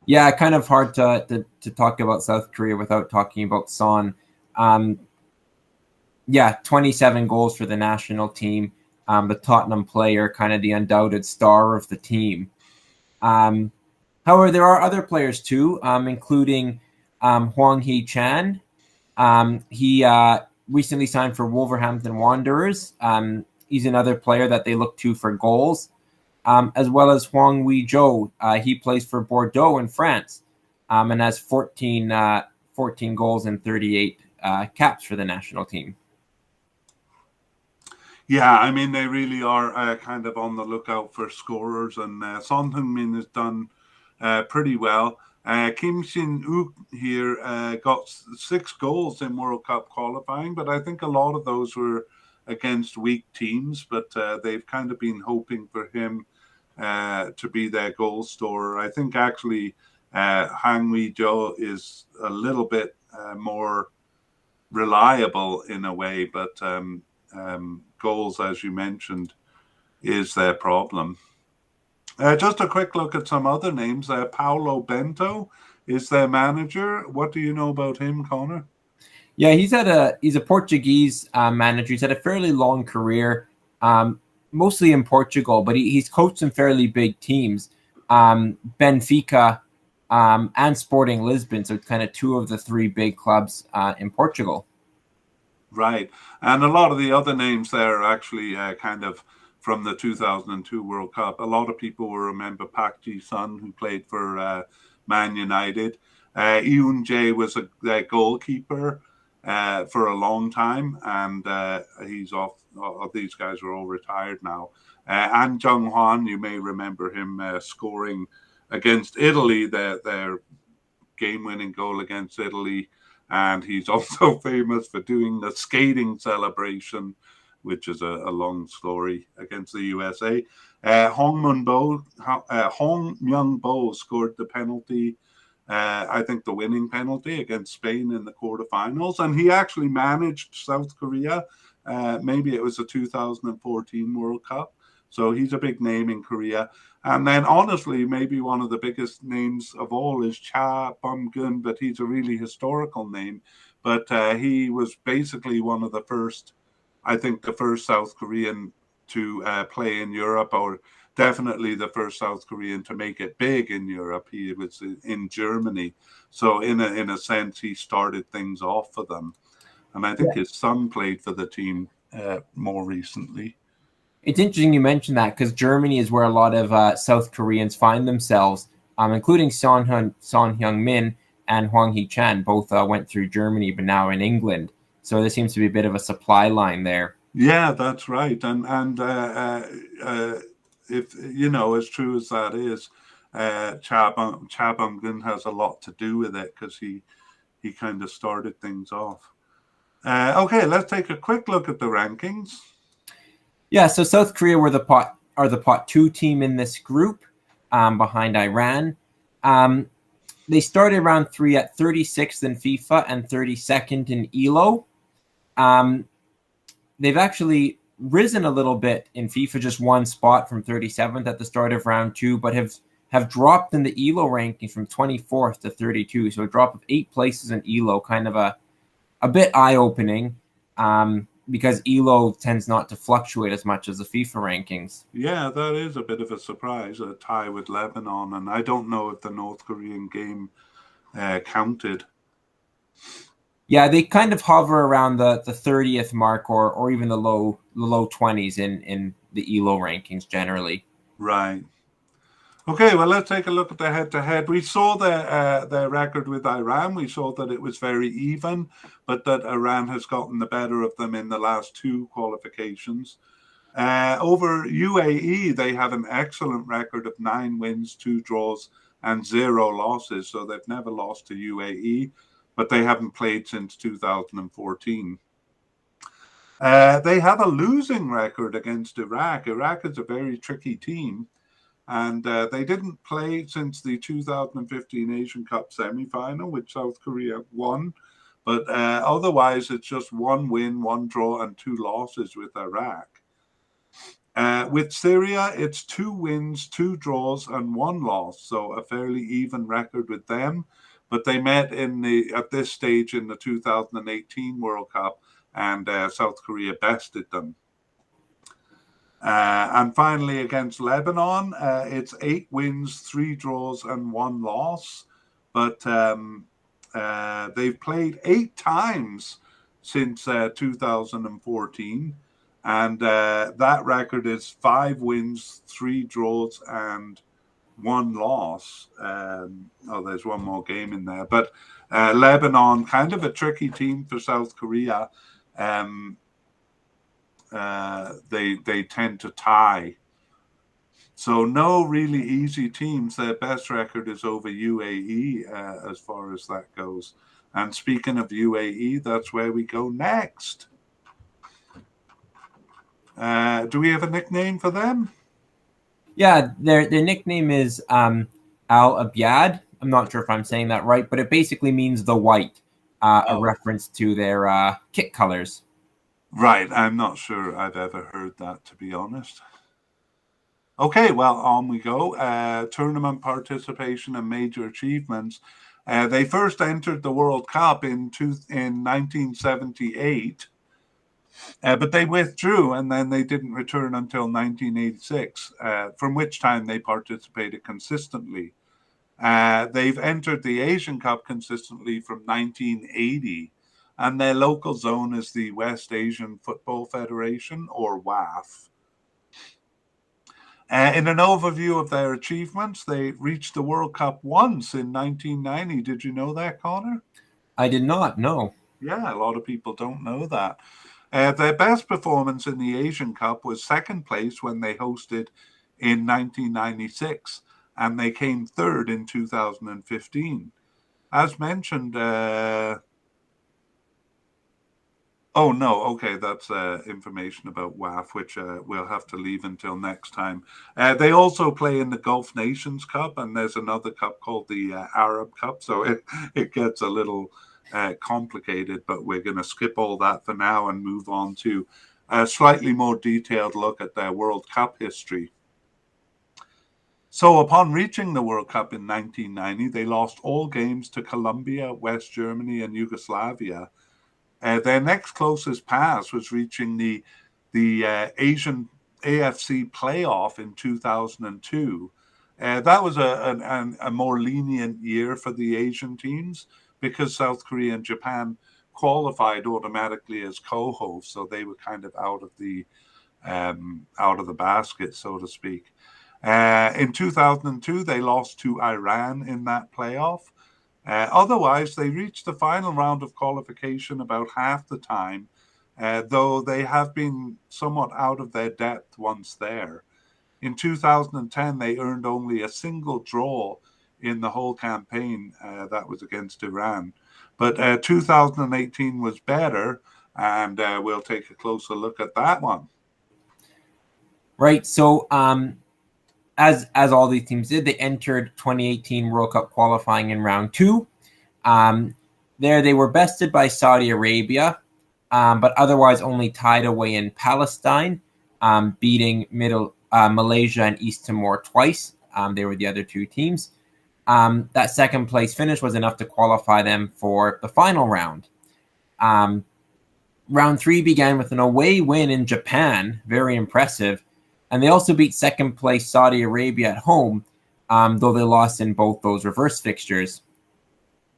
Yeah, kind of hard to talk about South Korea without talking about Son. 27 goals for the national team. The Tottenham player, kind of the undoubted star of the team. However, there are other players too, including Hwang Hee-chan. He recently signed for Wolverhampton Wanderers. He's another player that they look to for goals, as well as Hwang Wee-jo. He plays for Bordeaux in France and has 14 goals and 38 caps for the national team. Yeah, I mean, they really are kind of on the lookout for scorers, and Son Heung-min has done pretty well. Kim Shin-wook here got 6 goals in World Cup qualifying, but I think a lot of those were against weak teams, but they've kind of been hoping for him to be their goal scorer. I think actually Hwang Wee-jo is a little bit more reliable in a way, but goals, as you mentioned, is their problem. Just a quick look at some other names. Paulo Bento is their manager. What do you know about him, Connor? Yeah, he's a Portuguese manager. He's had a fairly long career, mostly in Portugal, but he's coached some fairly big teams, Benfica and Sporting Lisbon. So it's kind of 2 of the 3 big clubs in Portugal. Right. And a lot of the other names there are actually kind of from the 2002 World Cup. A lot of people will remember Park Ji-sun, who played for Man United. Eun Jae was their goalkeeper for a long time, and he's off. These guys are all retired now. An Jung-hwan, you may remember him scoring against Italy, their game-winning goal against Italy. And he's also famous for doing the skating celebration, which is a long story, against the USA. Hong Myung-bo scored the penalty, I think the winning penalty against Spain in the quarterfinals. And he actually managed South Korea. Maybe it was the 2014 World Cup. So he's a big name in Korea. And then, honestly, maybe one of the biggest names of all is Cha Bum-gun, but he's a really historical name. But he was basically one of the first, I think, the first South Korean to play in Europe, or definitely the first South Korean to make it big in Europe. He was in Germany. So in a sense, he started things off for them. And I think his son played for the team more recently. It's interesting you mentioned that because Germany is where a lot of South Koreans find themselves, including Son Heung-min and Hwang Hee-chan. Both went through Germany, but now in England. So there seems to be a bit of a supply line there. Yeah, that's right. If as true as that is, Cha Bum-gun has a lot to do with it because he kind of started things off. Okay, let's take a quick look at the rankings. Yeah, so South Korea are the pot 2 team in this group, behind Iran. They started round 3 at 36th in FIFA and 32nd in ELO. They've actually risen a little bit in FIFA, just one spot from 37th at the start of round 2, but have dropped in the ELO ranking from 24th to 32. So a drop of 8 places in ELO, kind of a bit eye-opening, because ELO tends not to fluctuate as much as the FIFA rankings. Yeah, that is a bit of a surprise, a tie with Lebanon, and I don't know if the North Korean game counted. Yeah, they kind of hover around the 30th mark or even the low 20s in the ELO rankings generally. Right. Okay, well, let's take a look at the head-to-head. We saw the record with Iran. We saw that it was very even, but that Iran has gotten the better of them in the last 2 qualifications. Over UAE, they have an excellent record of 9 wins, 2 draws, and 0 losses. So they've never lost to UAE, but they haven't played since 2014. They have a losing record against Iraq. Iraq is a very tricky team. And they didn't play since the 2015 Asian Cup semi-final, which South Korea won. But otherwise, it's just 1 win, 1 draw, and 2 losses with Iraq. With Syria, it's 2 wins, 2 draws, and 1 loss. So a fairly even record with them. But they met at this stage in the 2018 World Cup, and South Korea bested them. And finally, against Lebanon, it's 8 wins, 3 draws, and 1 loss. But they've played 8 times since 2014. And that record is 5 wins, 3 draws, and 1 loss. There's one more game in there. But Lebanon, kind of a tricky team for South Korea. They tend to tie. So no really easy teams. Their best record is over UAE as far as that goes. And speaking of UAE, that's where we go next. Do we have a nickname for them? Yeah, their nickname is Al Abyad. I'm not sure if I'm saying that right, but it basically means the white, a reference to their kit colors. Right, I'm not sure I've ever heard that, to be honest. Okay, well, on we go. Tournament participation and major achievements. They first entered the World Cup in 1978, but they withdrew and then they didn't return until 1986, from which time they participated consistently. They've entered the Asian Cup consistently from 1980. And their local zone is the West Asian Football Federation, or WAF. In an overview of their achievements, they reached the World Cup once in 1990. Did you know that, Connor? I did not, no. Yeah, a lot of people don't know that. Their best performance in the Asian Cup was 2nd place when they hosted in 1996, and they came 3rd in 2015. As mentioned, oh, no. Okay, that's information about WAF, which we'll have to leave until next time. They also play in the Gulf Nations Cup, and there's another cup called the Arab Cup. So it gets a little complicated, but we're going to skip all that for now and move on to a slightly more detailed look at their World Cup history. So upon reaching the World Cup in 1990, they lost all games to Colombia, West Germany, and Yugoslavia. Their next closest pass was reaching the Asian AFC playoff in 2002. That was a more lenient year for the Asian teams because South Korea and Japan qualified automatically as co-hosts, so they were kind of out of the out of the basket, so to speak. In 2002, they lost to Iran in that playoff. Otherwise, they reached the final round of qualification about half the time, though they have been somewhat out of their depth once there. In 2010, they earned only a single draw in the whole campaign. That was against Iran. But 2018 was better, and we'll take a closer look at that one. Right. So, as all these teams did, they entered 2018 World Cup qualifying in round 2. There they were bested by Saudi Arabia, but otherwise only tied away in Palestine, beating Malaysia and East Timor twice. They were the other two teams. That second place finish was enough to qualify them for the final round. Round 3 began with an away win in Japan, very impressive. And they also beat second place Saudi Arabia at home, though they lost in both those reverse fixtures.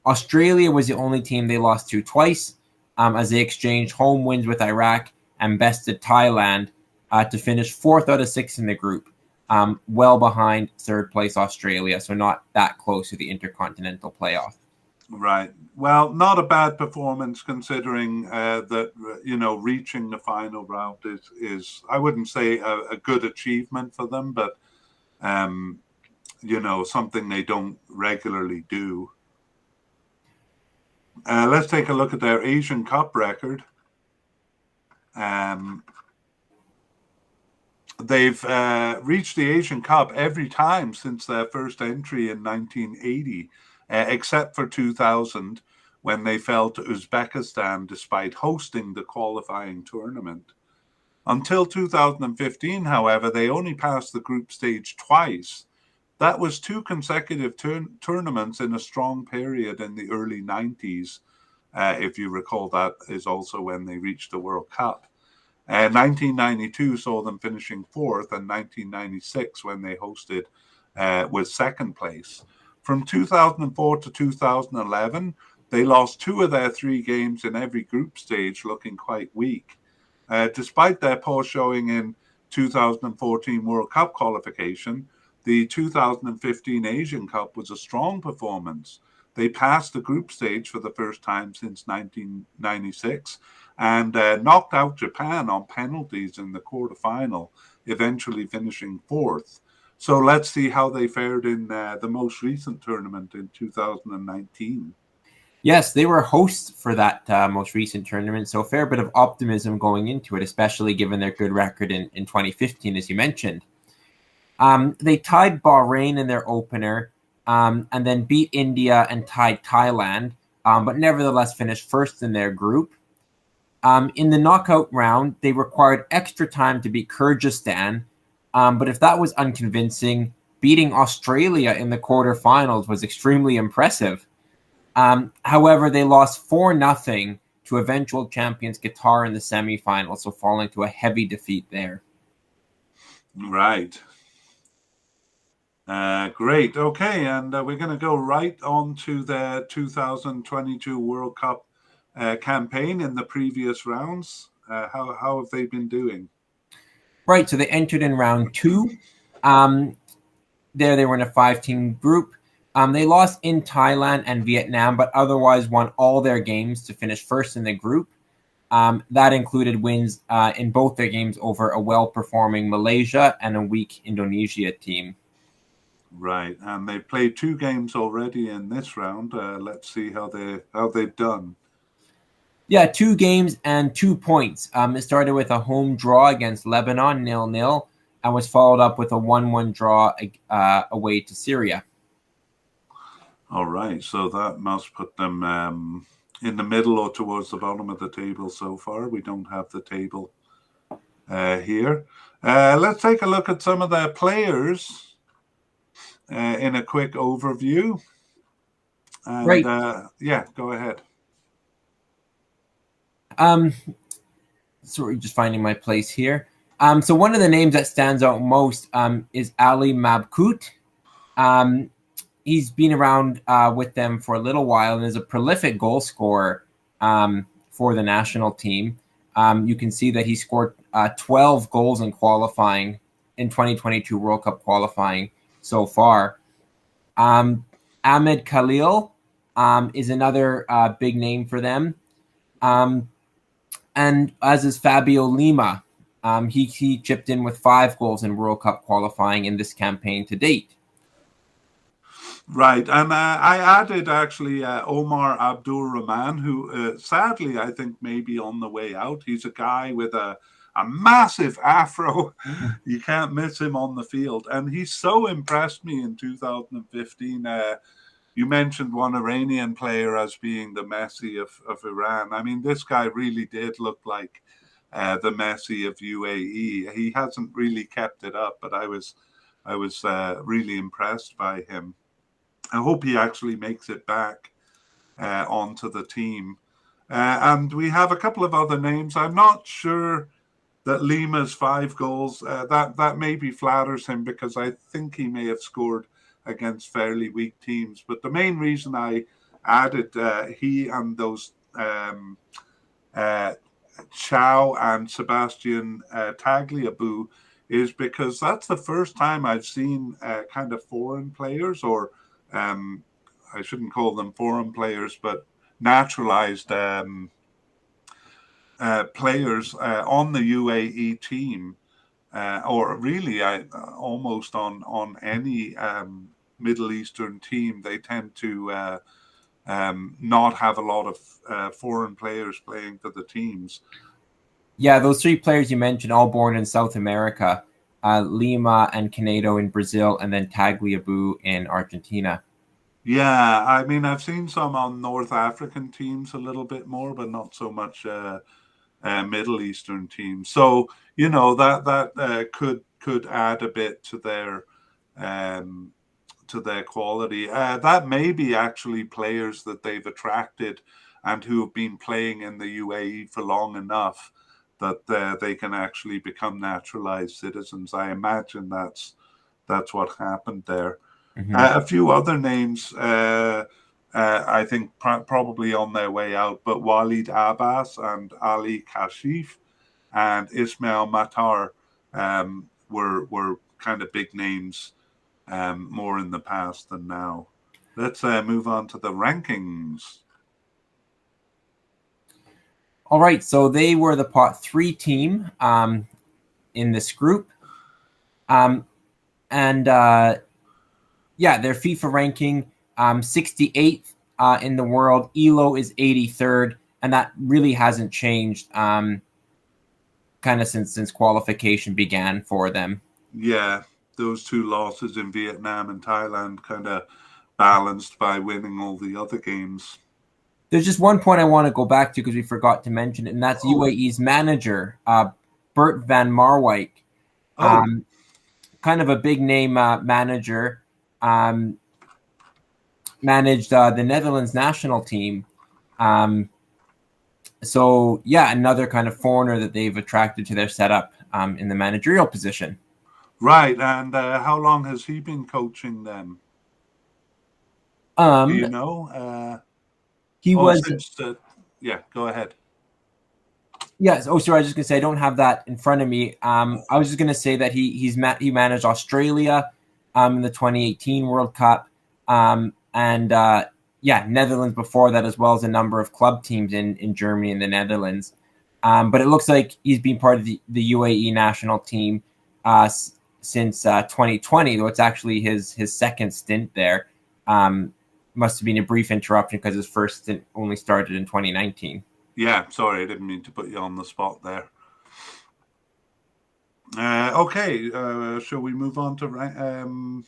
Australia was the only team they lost to twice, as they exchanged home wins with Iraq and bested Thailand to finish 4th out of 6 in the group, well behind third place Australia, so not that close to the intercontinental playoff. Right. Well, not a bad performance considering that, reaching the final round is I wouldn't say a good achievement for them, but, something they don't regularly do. Let's take a look at their Asian Cup record. They've reached the Asian Cup every time since their first entry in 1980. Except for 2000, when they fell to Uzbekistan despite hosting the qualifying tournament. Until 2015, however, they only passed the group stage twice. That was 2 consecutive tournaments in a strong period in the early 90s. If you recall, that is also when they reached the World Cup. 1992 saw them finishing 4th, and 1996, when they hosted, was second place. From 2004 to 2011, they lost 2 of their 3 games in every group stage, looking quite weak. Despite their poor showing in 2014 World Cup qualification, the 2015 Asian Cup was a strong performance. They passed the group stage for the first time since 1996 and knocked out Japan on penalties in the quarterfinal, eventually finishing 4th. So let's see how they fared in the most recent tournament in 2019. Yes, they were hosts for that most recent tournament, so a fair bit of optimism going into it, especially given their good record in 2015, as you mentioned. They tied Bahrain in their opener and then beat India and tied Thailand, but nevertheless finished first in their group. In the knockout round, they required extra time to beat Kyrgyzstan, but if that was unconvincing, beating Australia in the quarterfinals was extremely impressive. However, they lost 4-0 to eventual champions Qatar in the semifinals, so falling to a heavy defeat there. Right. Great. Okay, and we're going to go right on to the 2022 World Cup campaign in the previous rounds. How have they been doing? Right, so they entered in round 2. There they were in a 5-team group. They lost in Thailand and Vietnam, but otherwise won all their games to finish first in the group. That included wins in both their games over a well-performing Malaysia and a weak Indonesia team. Right, and they played 2 games already in this round. Let's see how they've done. Yeah, 2 games and 2 points. It started with a home draw against Lebanon, 0-0, and was followed up with a 1-1 draw away to Syria. All right, so that must put them in the middle or towards the bottom of the table so far. We don't have the table here. Let's take a look at some of their players in a quick overview. And, right. Yeah, go ahead. Sorry, just finding my place here. So one of the names that stands out most is Ali Mabkoot. He's been around with them for a little while and is a prolific goal scorer for the national team. You can see that he scored 12 goals in qualifying in 2022 World Cup qualifying so far. Ahmed Khalil is another big name for them. And as is Fabio Lima. He chipped in with 5 goals in World Cup qualifying in this campaign to date. Right, and I added actually Omar Abdul Rahman, who sadly I think may be on the way out. He's a guy with a massive afro. You can't miss him on the field, and he so impressed me in 2015. You mentioned one Iranian player as being the Messi of Iran. I mean, this guy really did look like the Messi of UAE. He hasn't really kept it up, but I was really impressed by him. I hope he actually makes it back onto the team. And we have a couple of other names. I'm not sure that Lima's 5 goals, that maybe flatters him because I think he may have scored against fairly weak teams. But the main reason I added he and those Chow and Sebastian Tagliabue is because that's the first time I've seen kind of foreign players, or I shouldn't call them foreign players, but naturalized players on the UAE team, or really almost on any Middle Eastern team. They tend to not have a lot of foreign players playing for the teams. Yeah, those 3 players you mentioned, all born in South America. Lima and Canedo in Brazil, and then Tagliabue in Argentina. Yeah, I mean, I've seen some on North African teams a little bit more, but not so much Middle Eastern teams. So that could add a bit to their quality. That may be actually players that they've attracted and who have been playing in the UAE for long enough that they can actually become naturalized citizens. I imagine that's what happened there. Mm-hmm. A few other names, I think probably on their way out, but Walid Abbas and Ali Kashif and Ismail Matar were kind of big names more in the past than now. Let's move on to the rankings. All right, so they were the pot 3 team in this group. And their FIFA ranking, 68th in the world. ELO is 83rd, and that really hasn't changed kind of since qualification began for them. Yeah, those 2 losses in Vietnam and Thailand kind of balanced by winning all the other games. There's just one point I want to go back to because we forgot to mention it, and that's UAE's manager, Bert van Marwijk. Kind of a big name manager. Managed the Netherlands national team. So, another kind of foreigner that they've attracted to their setup in the managerial position. Right, and how long has he been coaching them? Do you know? He was. Go ahead. Yes. Oh, sorry. I was just gonna say I don't have that in front of me. I was just gonna say that he managed Australia in the 2018 World Cup, and Netherlands before that, as well as a number of club teams in Germany and the Netherlands. But it looks like he's been part of the UAE national team since 2020, though it's actually his second stint there. Must have been a brief interruption because his first stint only started in 2019. Yeah, sorry, I didn't mean to put you on the spot there. Okay, shall we move on to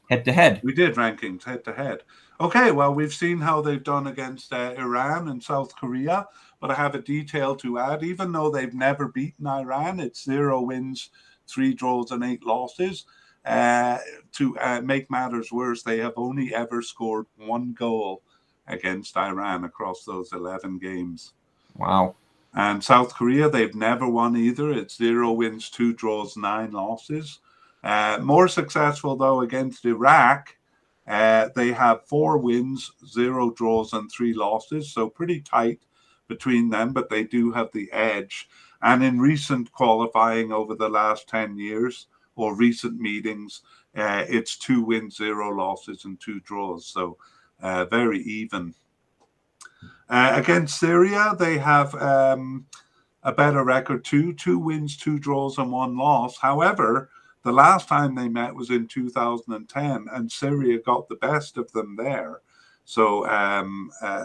head-to-head? We did rankings head-to-head. Okay, well, we've seen how they've done against Iran and South Korea, but I have a detail to add. Even though they've never beaten Iran, it's 0 wins, 3 draws, and 8 losses. To make matters worse, they have only ever scored 1 goal against Iran across those 11 games. Wow. And South Korea, they've never won either. It's 0 wins, 2 draws, 9 losses. More successful, though, against Iraq. They have 4 wins, 0 draws, and 3 losses. So pretty tight between them, but they do have the edge. And in recent qualifying over the last 10 years or recent meetings, it's 2 wins, 0 losses, and 2 draws. So very even. Against Syria, they have a better record too, 2 wins, 2 draws, and 1 loss. However, the last time they met was in 2010, and Syria got the best of them there. So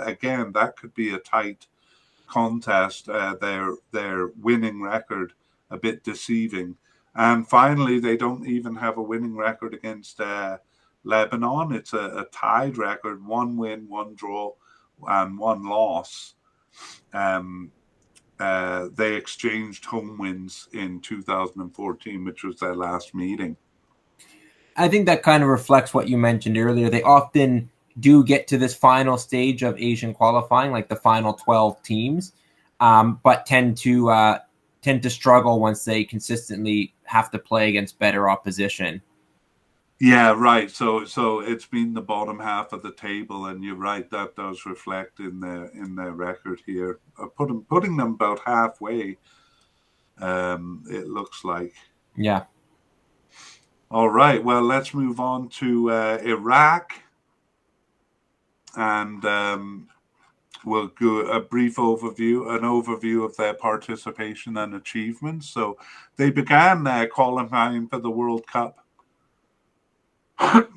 again, that could be a tight contest. Their winning record a bit deceiving. And finally, they don't even have a winning record against Lebanon. It's a tied record, 1 win, 1 draw, and 1 loss. They exchanged home wins in 2014, which was their last meeting. I think that kind of reflects what you mentioned earlier. They often do get to this final stage of Asian qualifying, like the final 12 teams, but tend to struggle once they consistently have to play against better opposition. Yeah, right. So it's been the bottom half of the table, and you're right, that does reflect in their record here. Putting them about halfway. It looks like. Yeah. All right. Well, let's move on to Iraq, and we'll do a brief overview of their participation and achievements. So they began qualifying for the World Cup.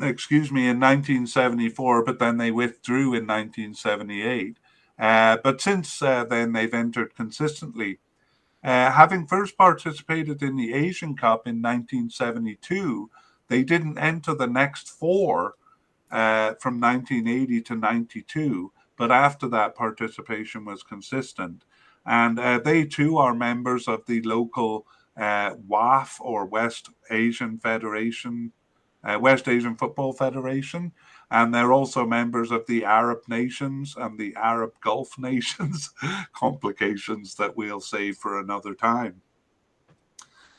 Excuse me, in 1974, but then they withdrew in 1978. But since then, they've entered consistently. Having first participated in the Asian Cup in 1972, they didn't enter the next 4 from 1980 to 92, but after that, participation was consistent. And they too are members of the local WAF, or West Asian Football Federation, and they're also members of the Arab nations and the Arab Gulf nations, complications that we'll save for another time.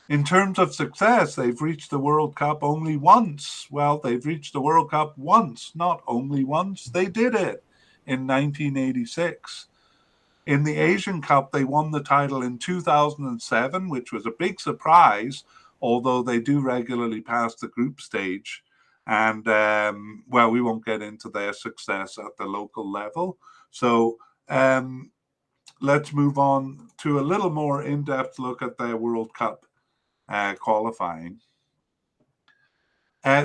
In terms of success, they've reached the World Cup only once. Well, they've reached the World Cup once, not only once. They did it in 1986. In the Asian Cup, they won the title in 2007, which was a big surprise, although they do regularly pass the group stage. And, well, we won't get into their success at the local level. So let's move on to a little more in-depth look at their World Cup qualifying.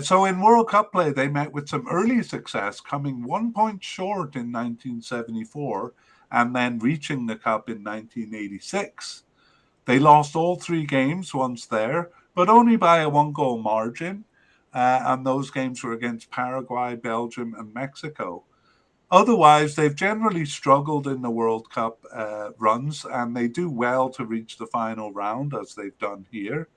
So in World Cup play, they met with some early success, coming 1 point short in 1974 and then reaching the Cup in 1986. They lost all 3 games once there, but only by a 1-goal margin, and those games were against Paraguay, Belgium, and Mexico. Otherwise, they've generally struggled in the World Cup runs, and they do well to reach the final round, as they've done here.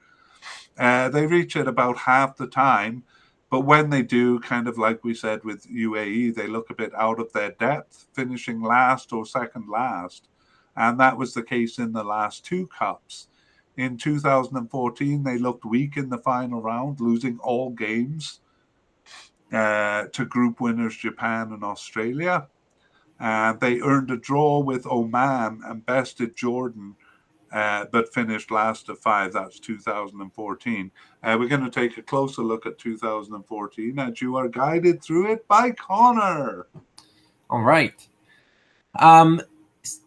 They reach it about half the time, but when they do, kind of like we said with UAE, they look a bit out of their depth, finishing last or second last. And that was the case in the last 2 Cups. In 2014, they looked weak in the final round, losing all games to group winners Japan and Australia. They earned a draw with Oman and bested Jordan, but finished last of 5. That's 2014. We're going to take a closer look at 2014 as you are guided through it by Connor. All right.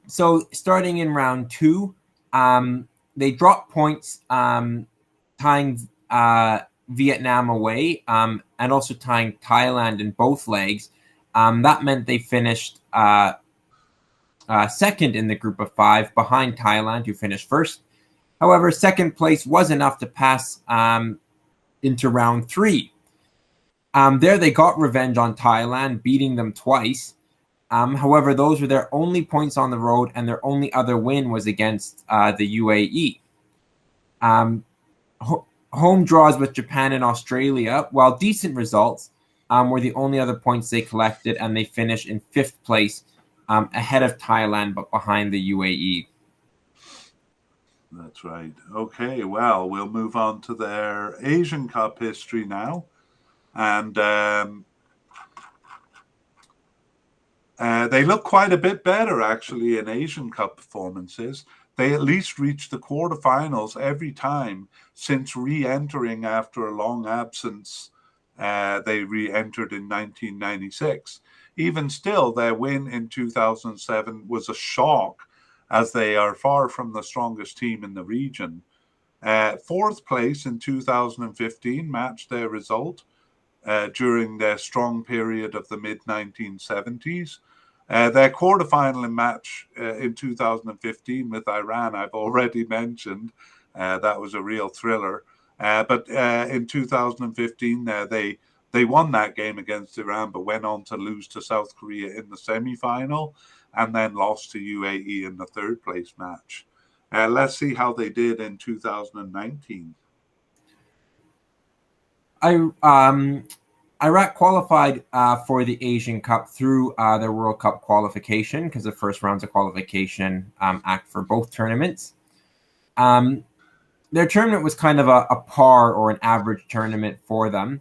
So starting in round 2, they dropped points, tying Vietnam away, and also tying Thailand in both legs. That meant they finished second in the group of 5, behind Thailand, who finished first. However, second place was enough to pass into round 3. There they got revenge on Thailand, beating them twice. However, those were their only points on the road, and their only other win was against the UAE. Home draws with Japan and Australia, while decent results, were the only other points they collected, and they finished in 5th place, ahead of Thailand, but behind the UAE. That's right. Okay, well, we'll move on to their Asian Cup history now. And They look quite a bit better, actually, in Asian Cup performances. They at least reached the quarterfinals every time since re-entering after a long absence. They re-entered in 1996. Even still, their win in 2007 was a shock, as they are far from the strongest team in the region. Fourth place in 2015 matched their result during their strong period of the mid-1970s. Their quarterfinal match in 2015 with Iran, I've already mentioned. That was a real thriller. But in 2015, they won that game against Iran, but went on to lose to South Korea in the semi-final, and then lost to UAE in the third place match. Let's see how they did in 2019. Iraq qualified for the Asian Cup through their World Cup qualification, because the first rounds of qualification act for both tournaments. Their tournament was kind of a par or an average tournament for them.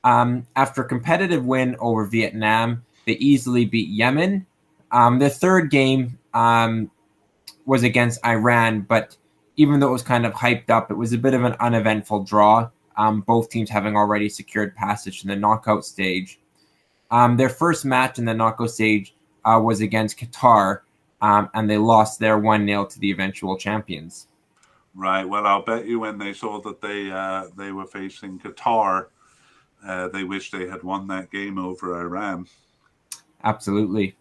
After a competitive win over Vietnam, they easily beat Yemen. Their third game was against Iran, but even though it was kind of hyped up, it was a bit of an uneventful draw. Both teams having already secured passage to the knockout stage. Their first match in the knockout stage was against Qatar, and they lost their 1-0 to the eventual champions. Right. Well, I'll bet you when they saw that they were facing Qatar, they wished they had won that game over Iran. Absolutely.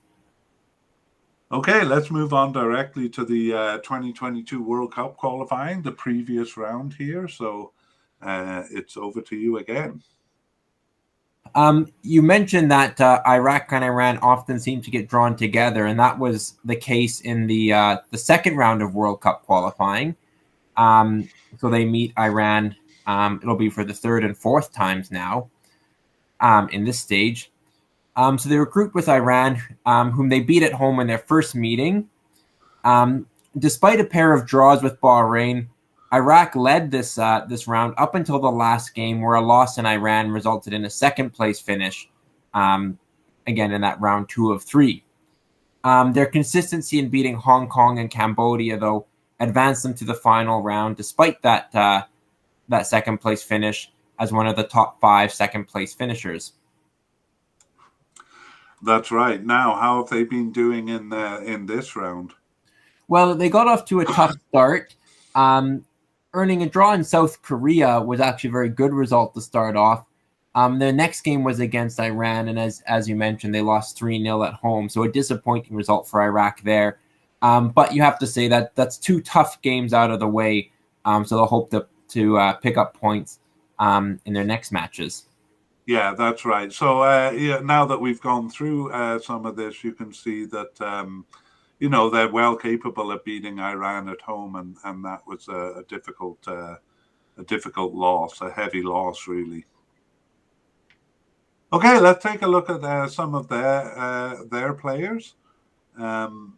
Okay, let's move on directly to the 2022 World Cup qualifying, the previous round here. So it's over to you again. You mentioned that Iraq and Iran often seem to get drawn together, and that was the case in the second round of World Cup qualifying. So they meet Iran. It'll be for the third and fourth times now in this stage. So they were grouped with Iran, whom they beat at home in their first meeting. Despite a pair of draws with Bahrain, Iraq led this round up until the last game, where a loss in Iran resulted in a second-place finish, again in that round 2 of 3. Their consistency in beating Hong Kong and Cambodia, though, advanced them to the final round, despite that second-place finish as one of the top 5 second-place finishers. That's right. Now, how have they been doing in this round? Well, they got off to a tough start. Earning a draw in South Korea was actually a very good result to start off. Their next game was against Iran, and as you mentioned, they lost 3-0 at home, so a disappointing result for Iraq there. But you have to say that that's 2 tough games out of the way, so they'll hope to pick up points in their next matches. Yeah, that's right. So now that we've gone through some of this, you can see that they're well capable of beating Iran at home, and that was a difficult loss, a heavy loss, really. Okay, let's take a look at some of their players. Do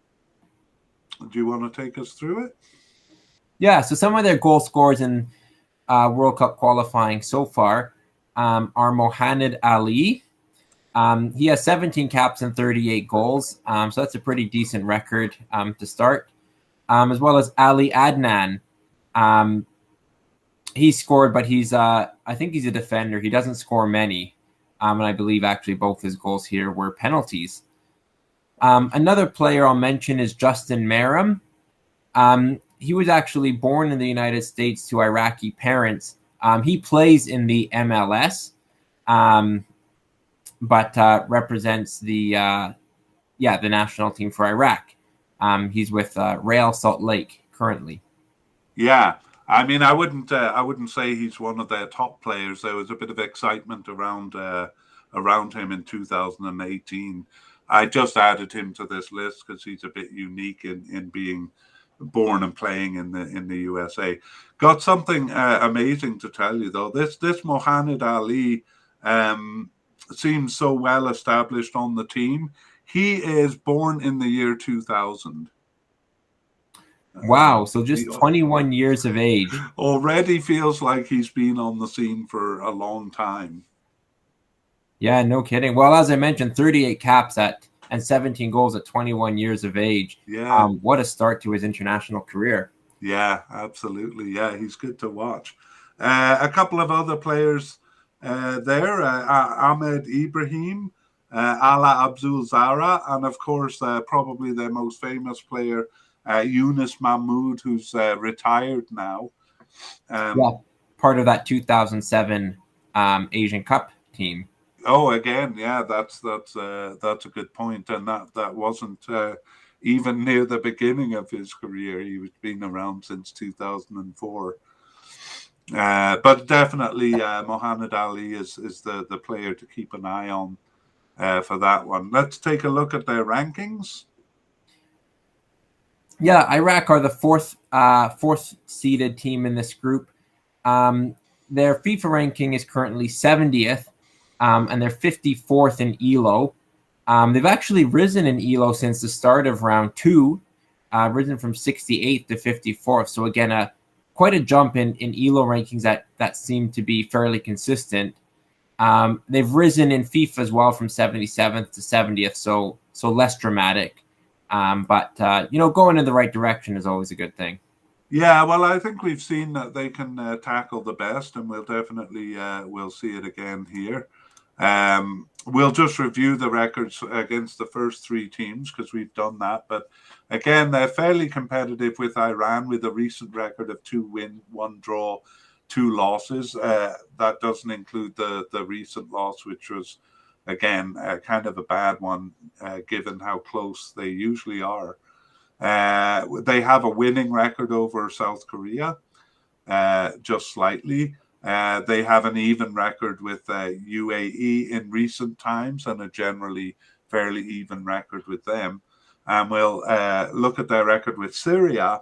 you want to take us through it? Yeah, so some of their goal scorers in World Cup qualifying so far are Mohamed Ali. He has 17 caps and 38 goals, so that's a pretty decent record to start. As well as Ali Adnan. He scored, but I think he's a defender. He doesn't score many, and I believe actually both his goals here were penalties. Another player I'll mention is Justin Marum. He was actually born in the United States to Iraqi parents. He plays in the MLS, but represents the national team for Iraq. He's with Real Salt Lake currently. Yeah, I mean, I wouldn't say he's one of their top players. There was a bit of excitement around him in 2018. I just added him to this list because he's a bit unique in being born and playing in the USA. Got something amazing to tell you though. This Mohamed Ali seems so well established on the team. He is born in the year 2000. Wow, so just 21 years of age. Already feels like he's been on the scene for a long time. Yeah, no kidding. Well, as I mentioned, 38 caps at and 17 goals at 21 years of age. Yeah. What a start to his international career. Yeah, absolutely. Yeah, he's good to watch. A couple of other players there, Ahmed Ibrahim, Ala Abdul Zara, and of course, probably the most famous player, Yunus Mahmoud, who's retired now. Yeah, part of that 2007 Asian Cup team. Oh, again, yeah, that's a good point, and that wasn't even near the beginning of his career. He was been around since 2004. But definitely, Mohamed Ali is the player to keep an eye on for that one. Let's take a look at their rankings. Yeah, Iraq are the fourth seeded team in this group. Their FIFA ranking is currently 70th, and they're 54th in ELO. They've actually risen in ELO since the start of round 2, risen from 68th to 54th. So again, quite a jump in ELO rankings that seem to be fairly consistent. They've risen in FIFA as well from 77th to 70th, so less dramatic. But going in the right direction is always a good thing. Yeah, well, I think we've seen that they can tackle the best, and we'll definitely we'll see it again here. We'll just review the records against the first 3 teams because we've done that. But again, they're fairly competitive with Iran with a recent record of 2 wins, 1 draw, 2 losses. That doesn't include the recent loss, which was, again, kind of a bad one given how close they usually are. They have a winning record over South Korea, just slightly. They have an even record with UAE in recent times and a generally fairly even record with them. And we'll look at their record with Syria.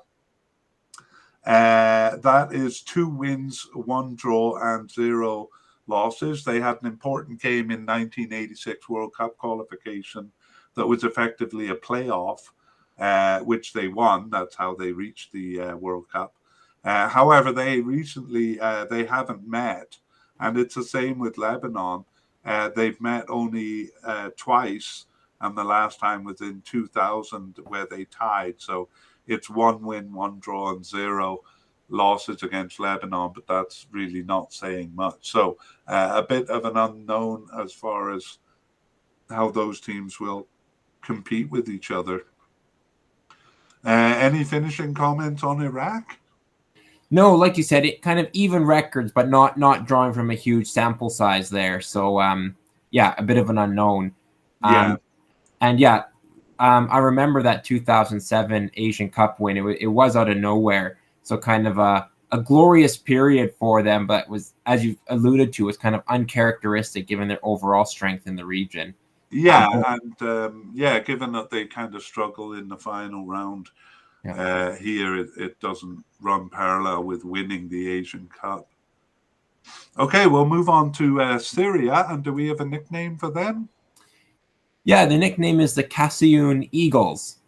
That is 2 wins, 1 draw, and 0 losses. They had an important game in 1986 World Cup qualification that was effectively a playoff. Which they won. That's how they reached the World Cup. However, they recently they haven't met, and it's the same with Lebanon. They've met only twice, and the last time was in 2000 where they tied. So it's 1 win, 1 draw, and 0 losses against Lebanon, but that's really not saying much. So a bit of an unknown as far as how those teams will compete with each other. Any finishing comments on Iraq? No, like you said, it kind of even records, but not drawing from a huge sample size there. So, yeah, a bit of an unknown. Yeah. I remember that 2007 Asian Cup win. It was out of nowhere. So kind of a glorious period for them, but was, as you alluded to, was kind of uncharacteristic given their overall strength in the region. Yeah, and given that they kind of struggle in the final round here, it doesn't run parallel with winning the Asian Cup. Okay, we'll move on to Syria, and do we have a nickname for them? Yeah, the nickname is the Kasiyun Eagles.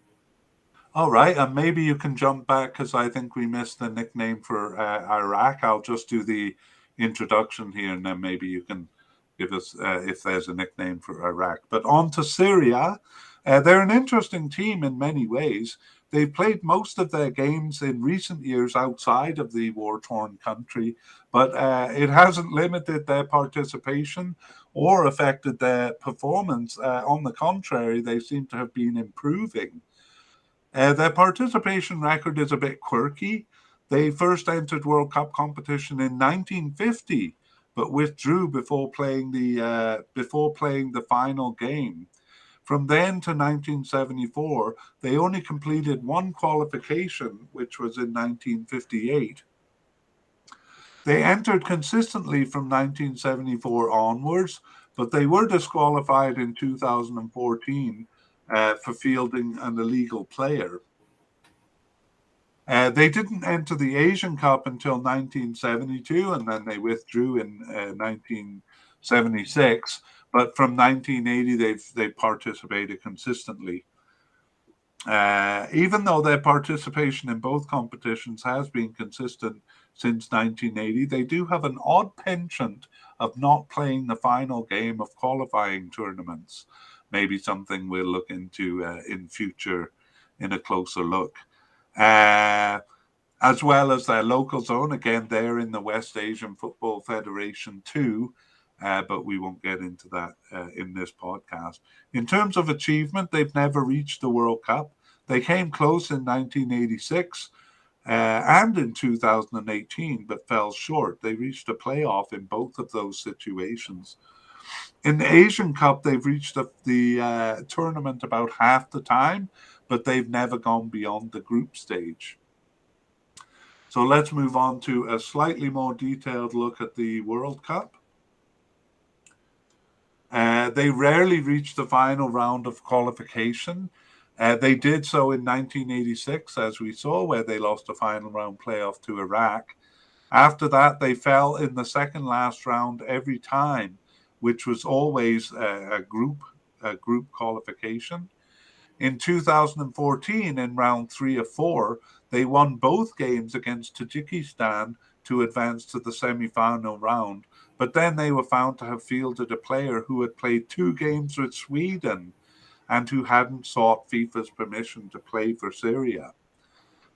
All right, and maybe you can jump back because I think we missed the nickname for Iraq. I'll just do the introduction here, and then maybe you can give us if there's a nickname for Iraq. But on to Syria. They're an interesting team in many ways. They've played most of their games in recent years outside of the war-torn country, but it hasn't limited their participation or affected their performance. On the contrary, they seem to have been improving. Their participation record is a bit quirky. They first entered World Cup competition in 1950, but withdrew before playing the final game. From then to 1974, they only completed 1 qualification, which was in 1958. They entered consistently from 1974 onwards, but they were disqualified in 2014 for fielding an illegal player. They didn't enter the Asian Cup until 1972, and then they withdrew in 1976. But from 1980, they've participated consistently. Even though their participation in both competitions has been consistent since 1980, they do have an odd penchant of not playing the final game of qualifying tournaments. maybe something we'll look into in future in a closer look. As well as their local zone, again, they're in the West Asian Football Federation too, but we won't get into that in this podcast. In terms of achievement, they've never reached the World Cup. They came close in 1986 and in 2018, but fell short. They reached a playoff in both of those situations. In the Asian Cup, they've reached the tournament about half the time, but they've never gone beyond the group stage. So let's move on to a slightly more detailed look at the World Cup. They rarely reach the final round of qualification. They did so in 1986, as we saw, where they lost a final round playoff to Iraq. After that, they fell in the second last round every time, which was always a group qualification. In 2014, in round 3 of 4, they won both games against Tajikistan to advance to the semi-final round, but then they were found to have fielded a player who had played 2 games with Sweden and who hadn't sought FIFA's permission to play for Syria.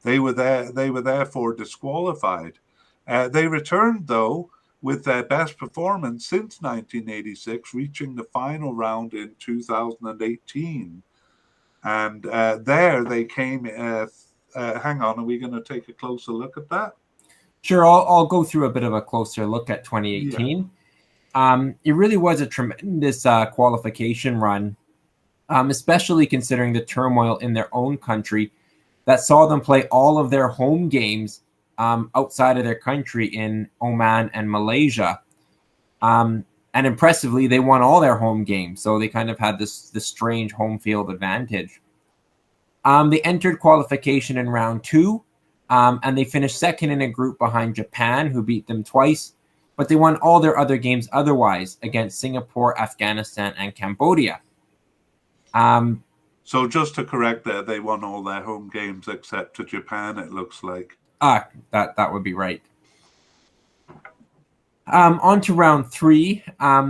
They were therefore disqualified. They returned, though, with their best performance since 1986, reaching the final round in 2018. And there they came. Hang on, are we going to take a closer look at that? Sure, I'll go through a bit of a closer look at 2018. Yeah. It really was a tremendous qualification run, especially considering the turmoil in their own country that saw them play all of their home games outside of their country in Oman and Malaysia. And impressively, they won all their home games, so they kind of had this strange home field advantage. They entered qualification in round 2, and they finished second in a group behind Japan, who beat them twice, but they won all their other games otherwise against Singapore, Afghanistan, and Cambodia. So just to correct that, they won all their home games except to Japan, it looks like. That would be right. On to round 3.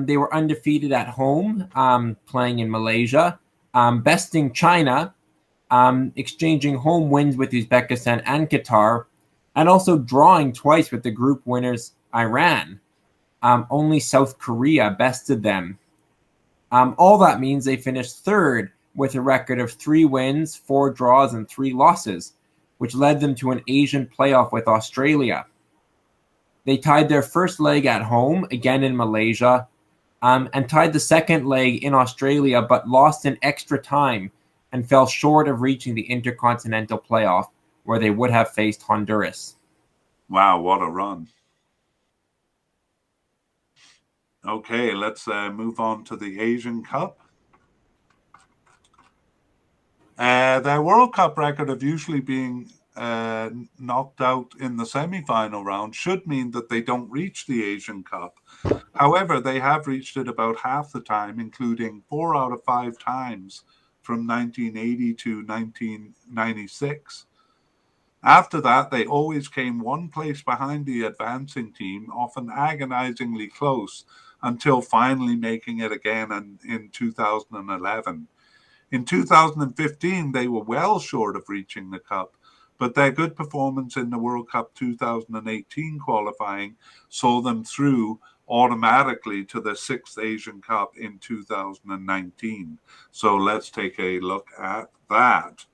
They were undefeated at home, playing in Malaysia, besting China, exchanging home wins with Uzbekistan and Qatar, and also drawing twice with the group winners Iran. Only South Korea bested them. All that means they finished third with a record of 3 wins, 4 draws, and 3 losses, which led them to an Asian playoff with Australia. They tied their first leg at home, again in Malaysia, and tied the second leg in Australia, but lost in extra time and fell short of reaching the Intercontinental Playoff, where they would have faced Honduras. Wow, what a run. Okay, let's move on to the Asian Cup. Their World Cup record of usually being knocked out in the semi-final round should mean that they don't reach the Asian Cup. However, they have reached it about half the time, including 4 out of 5 times from 1980 to 1996. After that, they always came one place behind the advancing team, often agonizingly close, until finally making it again in 2011. In 2015, they were well short of reaching the Cup, but their good performance in the World Cup 2018 qualifying saw them through automatically to the 6th Asian Cup in 2019. So let's take a look at that.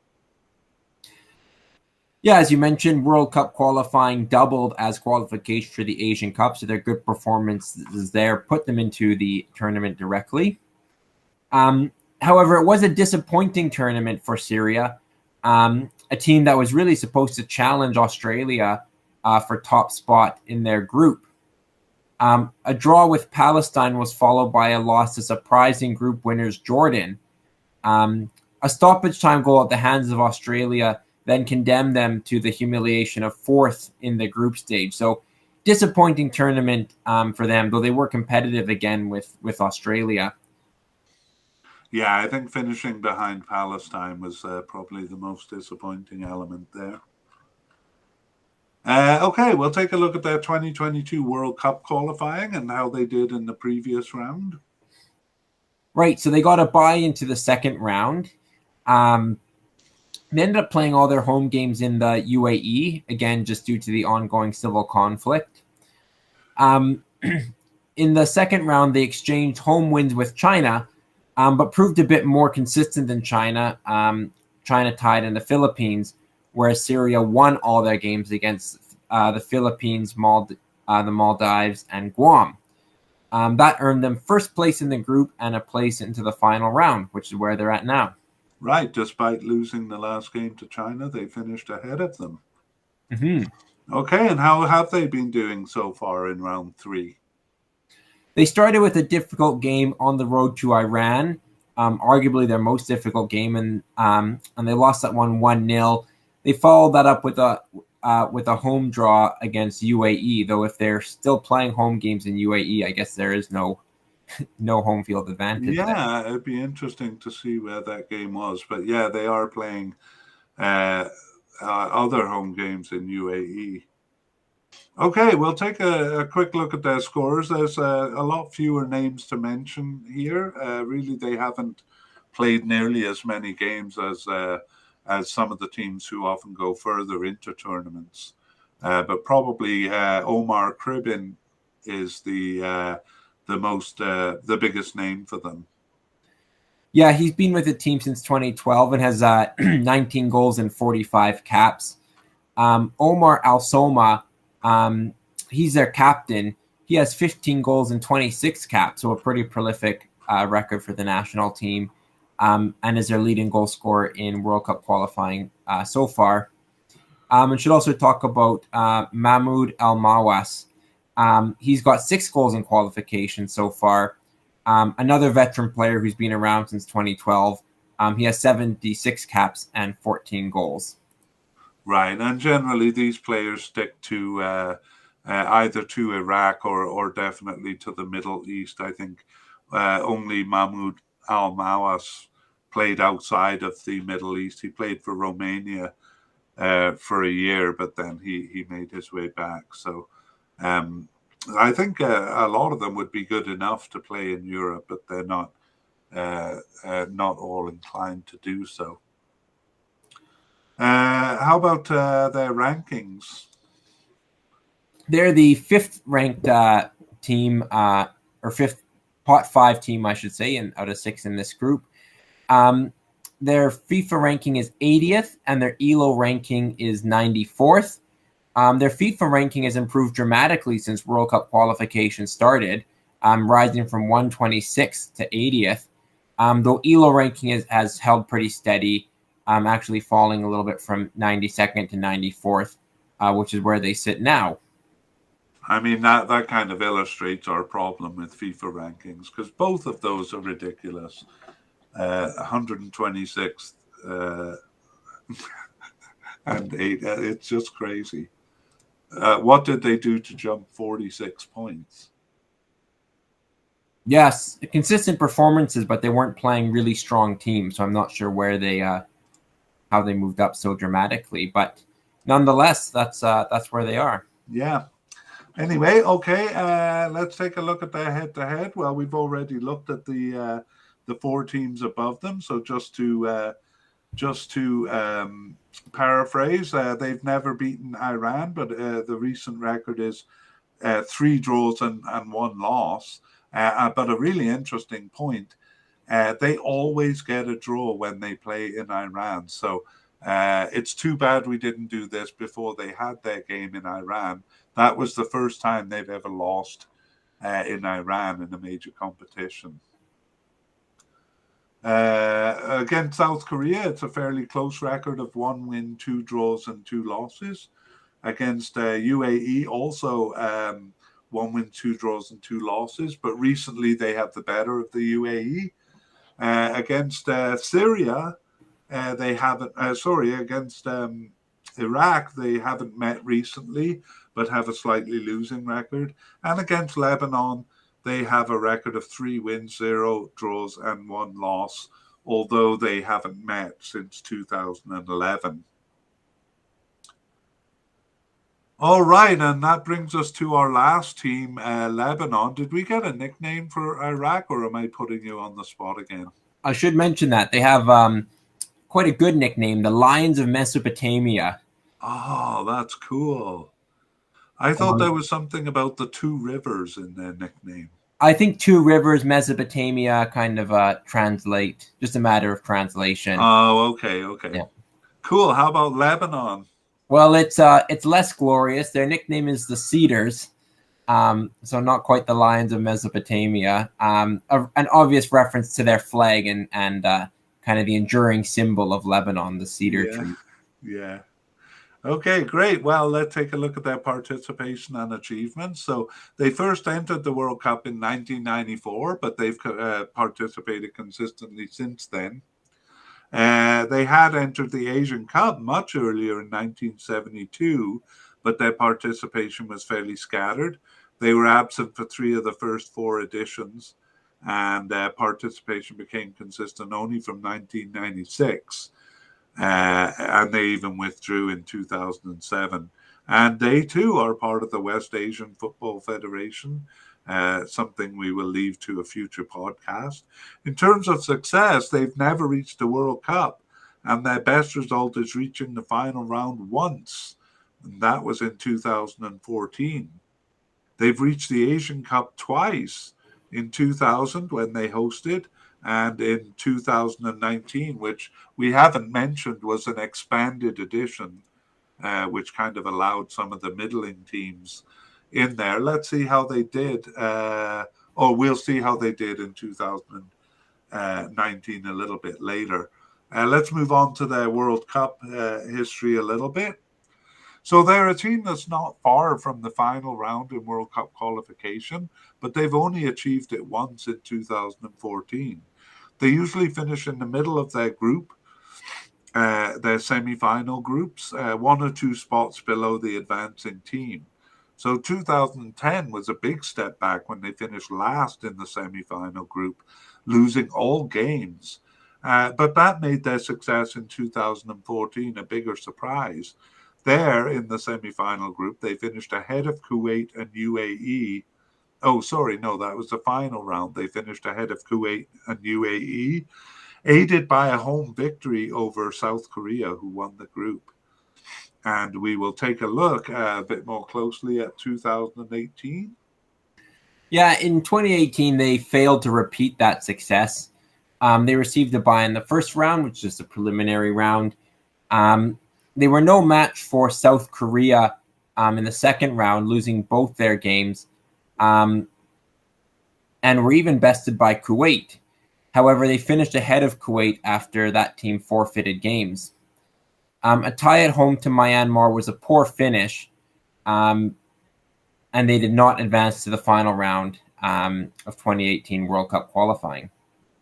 Yeah, as you mentioned, World Cup qualifying doubled as qualification for the Asian Cup, so their good performances there put them into the tournament directly. However, it was a disappointing tournament for Syria, a team that was really supposed to challenge Australia for top spot in their group. A draw with Palestine was followed by a loss to surprising group winners Jordan. A stoppage time goal at the hands of Australia then condemned them to the humiliation of 4th in the group stage. So disappointing tournament for them, though they were competitive again with Australia. Yeah, I think finishing behind Palestine was probably the most disappointing element there. Okay, we'll take a look at their 2022 World Cup qualifying and how they did in the previous round. Right, so they got a bye into the second round. They ended up playing all their home games in the UAE, again, just due to the ongoing civil conflict. In the second round, they exchanged home wins with China, but proved a bit more consistent than China. China tied in the Philippines, whereas Syria won all their games against the Philippines, the Maldives, and Guam. That earned them first place in the group and a place into the final round, which is where they're at now. Right, despite losing the last game to China, they finished ahead of them. Mm-hmm. Okay, and how have they been doing so far in round 3? They started with a difficult game on the road to Iran, arguably their most difficult game, and they lost that one 1-0. They followed that up with a home draw against UAE, though if they're still playing home games in UAE, I guess there is no home field advantage. Yeah, it'd be interesting to see where that game was. But yeah, they are playing other home games in UAE. Okay, we'll take a quick look at their scores. There's a lot fewer names to mention here. Really, they haven't played nearly as many games as some of the teams who often go further into tournaments. But probably Omar Kribin is the biggest name for them. Yeah, he's been with the team since 2012 and has 19 goals and 45 caps. Omar Al-Soma, he's their captain. He has 15 goals and 26 caps, so a pretty prolific record for the national team, and is their leading goal scorer in World Cup qualifying so far. And should also talk about Mahmoud Al-Mawas. He's got 6 goals in qualification so far. Another veteran player who's been around since 2012. He has 76 caps and 14 goals. Right, and generally these players stick to either to Iraq or definitely to the Middle East. I think only Mahmoud Al-Mawas played outside of the Middle East. He played for Romania for a year, but then he made his way back. So I think a lot of them would be good enough to play in Europe, but they're not all inclined to do so. How about their rankings? They're the 5th ranked team, or 5th pot 5 team, I should say, and out of 6 in this group. Their FIFA ranking is 80th, and their ELO ranking is 94th. Their FIFA ranking has improved dramatically since World Cup qualification started, rising from 126th to 80th. Though ELO ranking has held pretty steady, actually falling a little bit from 92nd to 94th, which is where they sit now. I mean, that kind of illustrates our problem with FIFA rankings, because both of those are ridiculous. 126th and 8. It's just crazy. What did they do to jump 46 points? Yes, consistent performances, but they weren't playing really strong teams, so I'm not sure where they how they moved up so dramatically. But nonetheless, that's where they are. Yeah. Anyway, okay, let's take a look at their head-to-head. Well, we've already looked at the 4 teams above them. So just to paraphrase, they've never beaten Iran, but the recent record is 3 draws and 1 loss. But a really interesting point, they always get a draw when they play in Iran. So it's too bad we didn't do this before they had their game in Iran. That was the first time they've ever lost in Iran in a major competition. Against South Korea, it's a fairly close record of 1 win, 2 draws, and 2 losses. Against UAE, also 1 win, 2 draws, and 2 losses. But recently, they have the better of the UAE. Against Syria, they haven't. Against Iraq, they haven't met recently, but have a slightly losing record. And against Lebanon, they have a record of 3 wins, 0 draws, and 1 loss, although they haven't met since 2011. All right, and that brings us to our last team, Lebanon. Did we get a nickname for Iraq, or am I putting you on the spot again? I should mention that they have quite a good nickname, the Lions of Mesopotamia. Oh, that's cool. I thought Um, there was something about the two rivers in their nickname. I think Two Rivers, Mesopotamia kind of translate, just a matter of translation. Oh, okay, okay. Yeah. Cool. How about Lebanon? Well, it's less glorious. Their nickname is the Cedars, so not quite the Lions of Mesopotamia. An obvious reference to their flag and kind of the enduring symbol of Lebanon, the cedar Yeah, tree. yeah. Okay, great. Well, let's take a look at their participation and achievements. So they first entered the World Cup in 1994, but they've participated consistently since then. They had entered the Asian Cup much earlier in 1972, but their participation was fairly scattered. They were absent for three of the first four editions, and their participation became consistent only from 1996. And they even withdrew in 2007. And they too are part of the West Asian Football Federation, something we will leave to a future podcast. In terms of success, they've never reached the World Cup, and their best result is reaching the final round once, and that was in 2014. They've reached the Asian Cup twice, in 2000 when they hosted, and in 2019, which we haven't mentioned was an expanded edition, which kind of allowed some of the middling teams in there. Let's see how they did, or we'll see how they did in 2019 a little bit later. Let's move on to their World Cup history a little bit. So they're a team that's not far from the final round in World Cup qualification, but they've only achieved it once in 2014. They usually finish in the middle of their group, their semi-final groups, one or two spots below the advancing team. So 2010 was a big step back when they finished last in the semi-final group, losing all games. But that made their success in 2014 a bigger surprise. There, in the semi-final group, they finished ahead of Kuwait and UAE. Oh, sorry, no, that was the final round. They finished ahead of Kuwait and UAE, aided by a home victory over South Korea, who won the group. And we will take a look a bit more closely at 2018. Yeah, in 2018, they failed to repeat that success. They received a bye in the first round, which is the preliminary round. They were no match for South Korea in the second round, losing both their games, and were even bested by Kuwait. However, they finished ahead of Kuwait after that team forfeited games. A tie at home to Myanmar was a poor finish, and they did not advance to the final round of 2018 World Cup qualifying.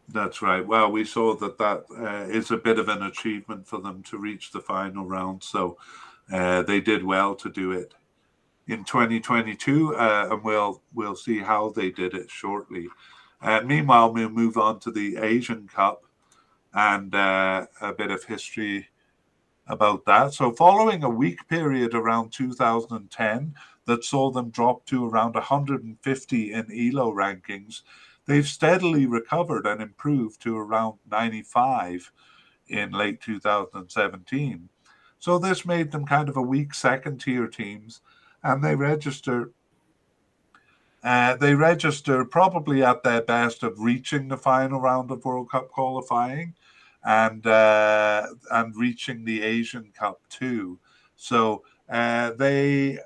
That's right. Well, we saw that is a bit of an achievement for them to reach the final round. So they did well to do it in 2022, and we'll see how they did it shortly. Meanwhile, we'll move on to the Asian Cup and a bit of history about that. So, following a weak period around 2010 that saw them drop to around 150 in ELO rankings, they've steadily recovered and improved to around 95 in late 2017. So, this made them kind of a weak second tier teams, and they register probably at their best of reaching the final round of World Cup qualifying, and reaching the Asian Cup too. So they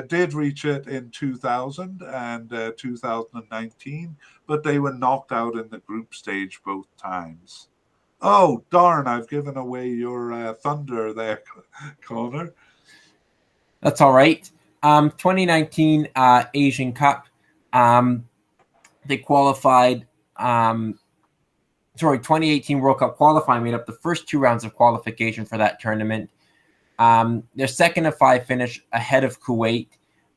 did reach it in 2000 and 2019, but they were knocked out in the group stage both times. Oh, darn, I've given away your thunder there, Connor. That's all right. 2019 Asian Cup, they qualified. 2018 World Cup qualifying made up the first two rounds of qualification for that tournament. Their second of five finish ahead of Kuwait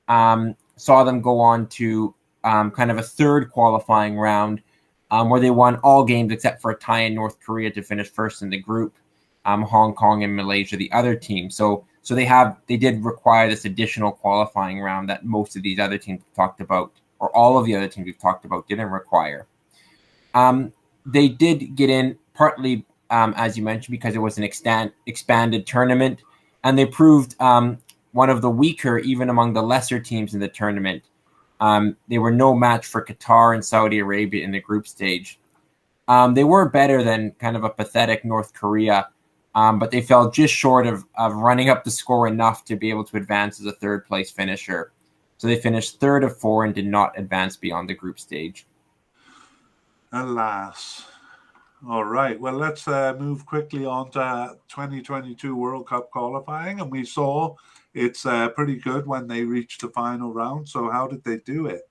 saw them go on to kind of a third qualifying round where they won all games except for a tie in North Korea to finish first in the group. Hong Kong and Malaysia, the other team. So So they did require this additional qualifying round that most of these other teams we've talked about, or all of the other teams we've talked about, didn't require. They did get in partly, as you mentioned, because it was an expanded tournament, and they proved one of the weaker, even among the lesser teams in the tournament. They were no match for Qatar and Saudi Arabia in the group stage. They were better than kind of a pathetic North Korea, but they fell just short of running up the score enough to be able to advance as a third-place finisher. So they finished third of four and did not advance beyond the group stage. Alas. All right. Well, let's move quickly on to 2022 World Cup qualifying. And we saw it's pretty good when they reached the final round. So how did they do it?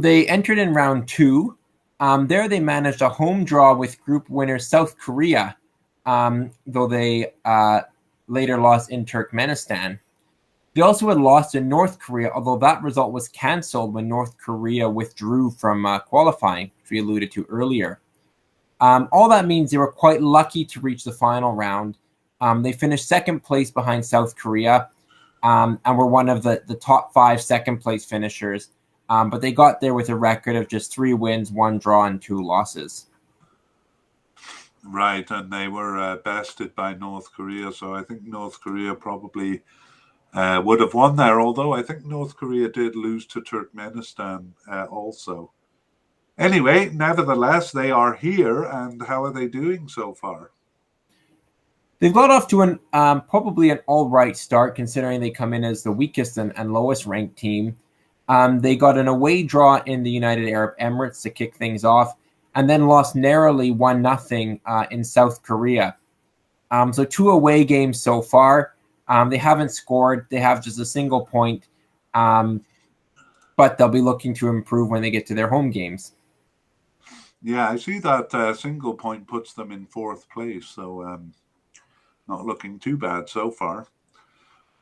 They entered in round two. There they managed a home draw with group winner South Korea, though they later lost in Turkmenistan. They also had lost in North Korea, although that result was cancelled when North Korea withdrew from qualifying, which we alluded to earlier. All that means they were quite lucky to reach the final round. They finished second place behind South Korea and were one of the top 5 second-place finishers. But they got there with a record of just 3 wins, 1 draw, and 2 losses. Right, and they were bested by North Korea, so I think North Korea probably would have won there, although I think North Korea did lose to Turkmenistan also. Anyway, nevertheless, they are here, and how are they doing so far? They've got off to probably an all-right start, considering they come in as the weakest and lowest-ranked team. They got an away draw in the United Arab Emirates to kick things off, and then lost narrowly 1-0 in South Korea. So 2 away games so far. They haven't scored. They have just a single point, but they'll be looking to improve when they get to their home games. Yeah, I see that single point puts them in 4th place, so not looking too bad so far.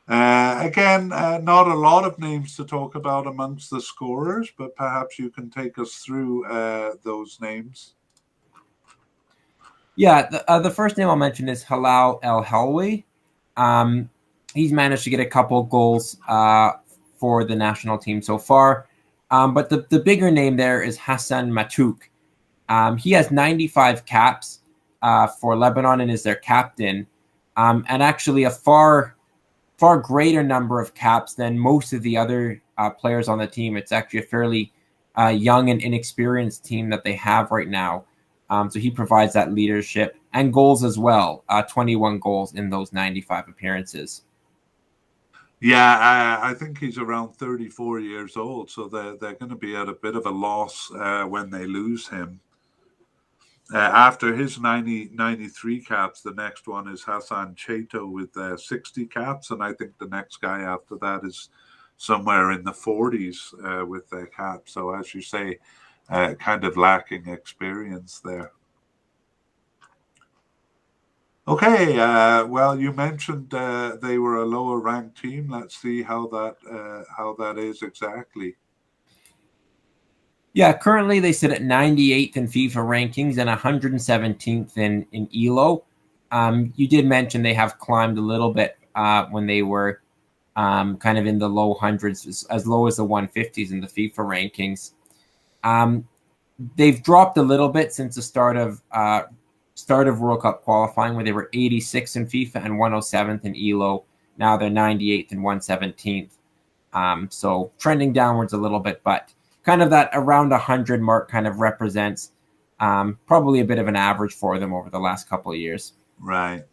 Again, not a lot of names to talk about amongst the scorers, but perhaps you can take us through those names. Yeah, the first name I'll mention is Halal El Helwi. He's managed to get a couple goals for the national team so far. But the bigger name there is Hassan Mabkoot. He has 95 caps for Lebanon and is their captain. And actually a far greater number of caps than most of the other players on the team. It's actually a fairly young and inexperienced team that they have right now. So he provides that leadership and goals as well, 21 goals in those 95 appearances. Yeah, I think he's around 34 years old, so they're going to be at a bit of a loss when they lose him. After his 93 caps, the next one is Hassan Chato with 60 caps, and I think the next guy after that is somewhere in the 40s with their caps. So as you say, kind of lacking experience there. Okay, well, you mentioned they were a lower ranked team. Let's see how that is exactly. Yeah, currently they sit at 98th in FIFA rankings and 117th in ELO. You did mention they have climbed a little bit when they were kind of in the low hundreds, as low as the 150s in the FIFA rankings. They've dropped a little bit since the start of World Cup qualifying, where they were 86th in FIFA and 107th in ELO. Now they're 98th and 117th. So trending downwards a little bit, but kind of that around 100 mark kind of represents probably a bit of an average for them over the last couple of years. Right.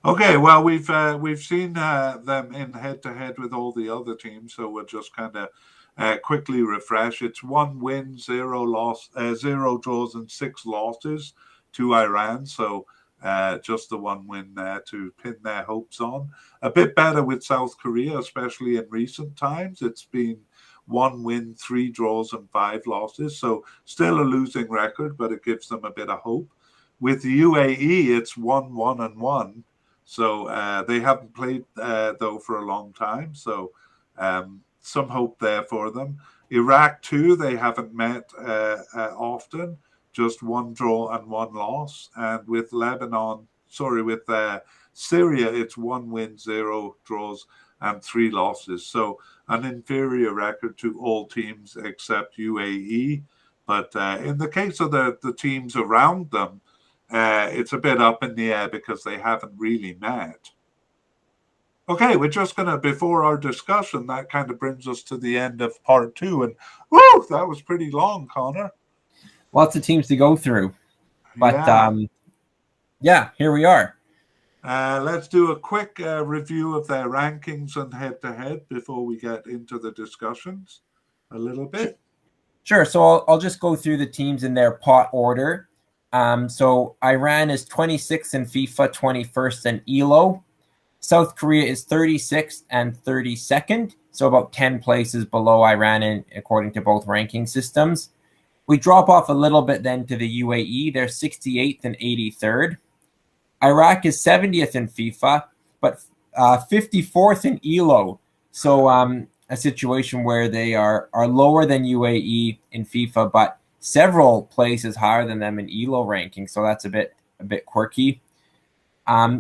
Okay, well, we've seen them in head-to-head with all the other teams, so we'll just kind of quickly refresh. It's 1 win, 0 loss, 0 draws, and 6 losses to Iran. So just the 1 win there to pin their hopes on. A bit better with South Korea, especially in recent times. It's been 1 win, 3 draws, and 5 losses. So still a losing record, but it gives them a bit of hope. With the UAE, it's 1-1-1. So they haven't played, though, for a long time. So some hope there for them. Iraq, too, they haven't met often. Just 1 draw and 1 loss. And with Lebanon, with Syria, it's 1 win, 0 draws, and 3 losses. So an inferior record to all teams except UAE. But in the case of the teams around them, it's a bit up in the air because they haven't really met. Okay, we're just going to, before our discussion, that kind of brings us to the end of part 2. And whoo, that was pretty long, Connor. Lots of teams to go through. But yeah, here we are. Let's do a quick review of their rankings and head-to-head before we get into the discussions a little bit. Sure. So I'll just go through the teams in their pot order. So Iran is 26th in FIFA, 21st in ELO. South Korea is 36th and 32nd, so about 10 places below Iran according to both ranking systems. We drop off a little bit then to the UAE. They're 68th and 83rd. Iraq is 70th in FIFA, but 54th in ELO. So a situation where they are lower than UAE in FIFA, but several places higher than them in ELO ranking. So that's a bit quirky.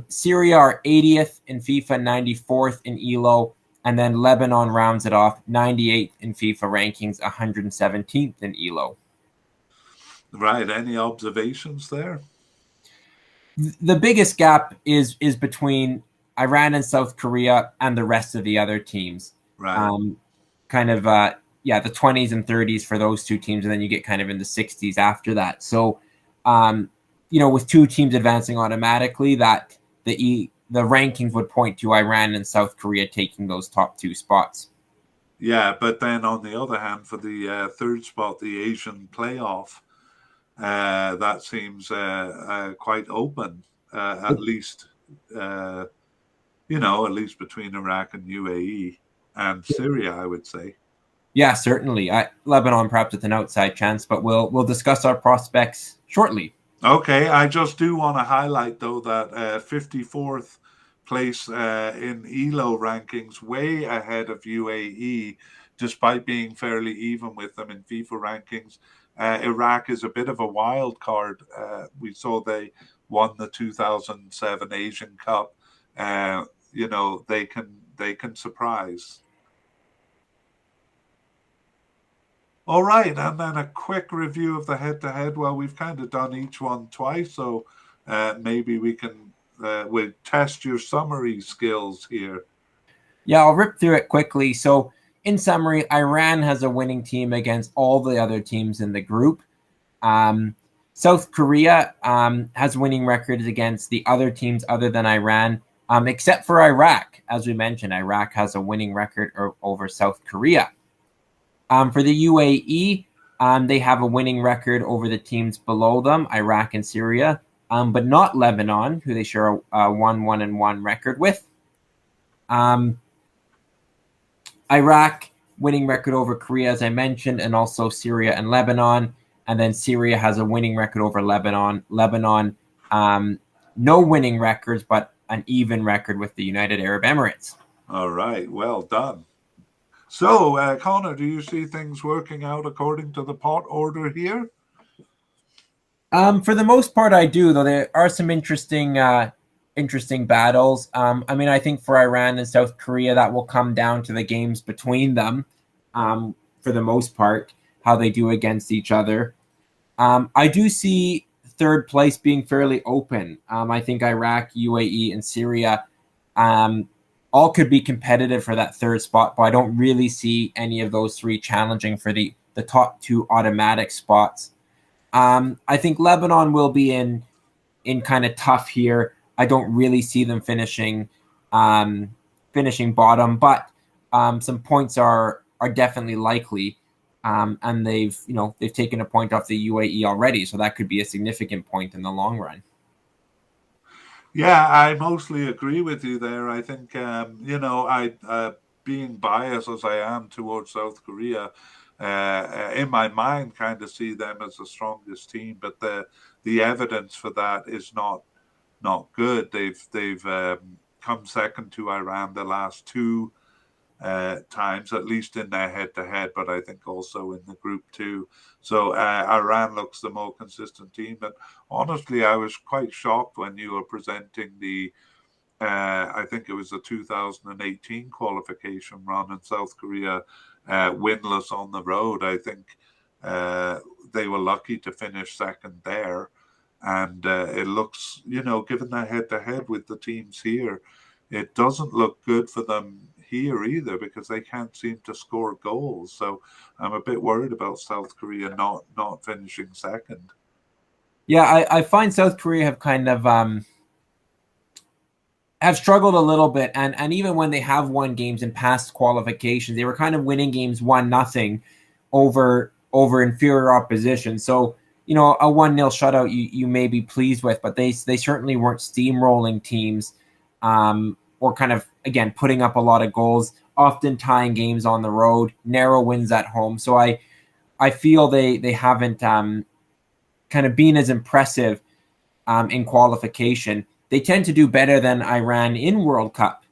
Syria are 80th in FIFA, 94th in ELO, and then Lebanon rounds it off, 98th in FIFA rankings, 117th in ELO. Right. Any observations there? The biggest gap is between Iran and South Korea and the rest of the other teams. Right. The 20s and 30s for those two teams, and then you get kind of in the 60s after that. So, with two teams advancing automatically, that the rankings would point to Iran and South Korea taking those top two spots. Yeah, but then on the other hand, for the third spot, the Asian playoff, that seems quite open, at least between Iraq and UAE and Syria, I would say. Yeah, certainly. Lebanon perhaps with an outside chance, but we'll discuss our prospects shortly. Okay, I just do want to highlight, though, that 54th place in ELO rankings, way ahead of UAE, despite being fairly even with them in FIFA rankings. Iraq is a bit of a wild card. We saw they won the 2007 Asian Cup. They can surprise. All right, and then a quick review of the head-to-head. Well, we've kind of done each one twice, so maybe we'll test your summary skills here. Yeah, I'll rip through it quickly. So, in summary, Iran has a winning team against all the other teams in the group. South Korea has winning records against the other teams other than Iran, except for Iraq. As we mentioned, Iraq has a winning record over South Korea. For the UAE, they have a winning record over the teams below them, Iraq and Syria, but not Lebanon, who they share a 1-1-1 record with. Iraq winning record over Korea, as I mentioned, and also Syria and Lebanon. And then Syria has a winning record over Lebanon. Lebanon, no winning records, but an even record with the United Arab Emirates. All right, well done. So, Connor, do you see things working out according to the pot order here? For the most part, I do, though there are some interesting battles. I think for Iran and South Korea, that will come down to the games between them, for the most part, how they do against each other. I do see third place being fairly open. I think Iraq, UAE, and Syria all could be competitive for that third spot, but I don't really see any of those three challenging for the top two automatic spots. I think Lebanon will be in kind of tough here. I don't really see them finishing bottom, but some points are definitely likely. And they've taken a point off the UAE already, so that could be a significant point in the long run. Yeah, I mostly agree with you there. I think, being biased as I am towards South Korea, in my mind, kind of see them as the strongest team, but the evidence for that is not good. They've come second to Iran the last two times, at least in their head-to-head, but I think also in the group too. So Iran looks the more consistent team. And honestly, I was quite shocked when you were presenting I think it was the 2018 qualification run in South Korea, winless on the road. I think they were lucky to finish second there. And it looks, given the head-to-head with the teams here, it doesn't look good for them here either because they can't seem to score goals. So I'm a bit worried about South Korea not finishing second. Yeah, I find South Korea have kind of have struggled a little bit, and even when they have won games in past qualifications, they were kind of winning games 1-0 over inferior opposition. So a 1-0 shutout you may be pleased with, but they certainly weren't steamrolling teams, or kind of again putting up a lot of goals, often tying games on the road, narrow wins at home. So I feel they haven't kind of been as impressive in qualification. They tend to do better than Iran in World Cup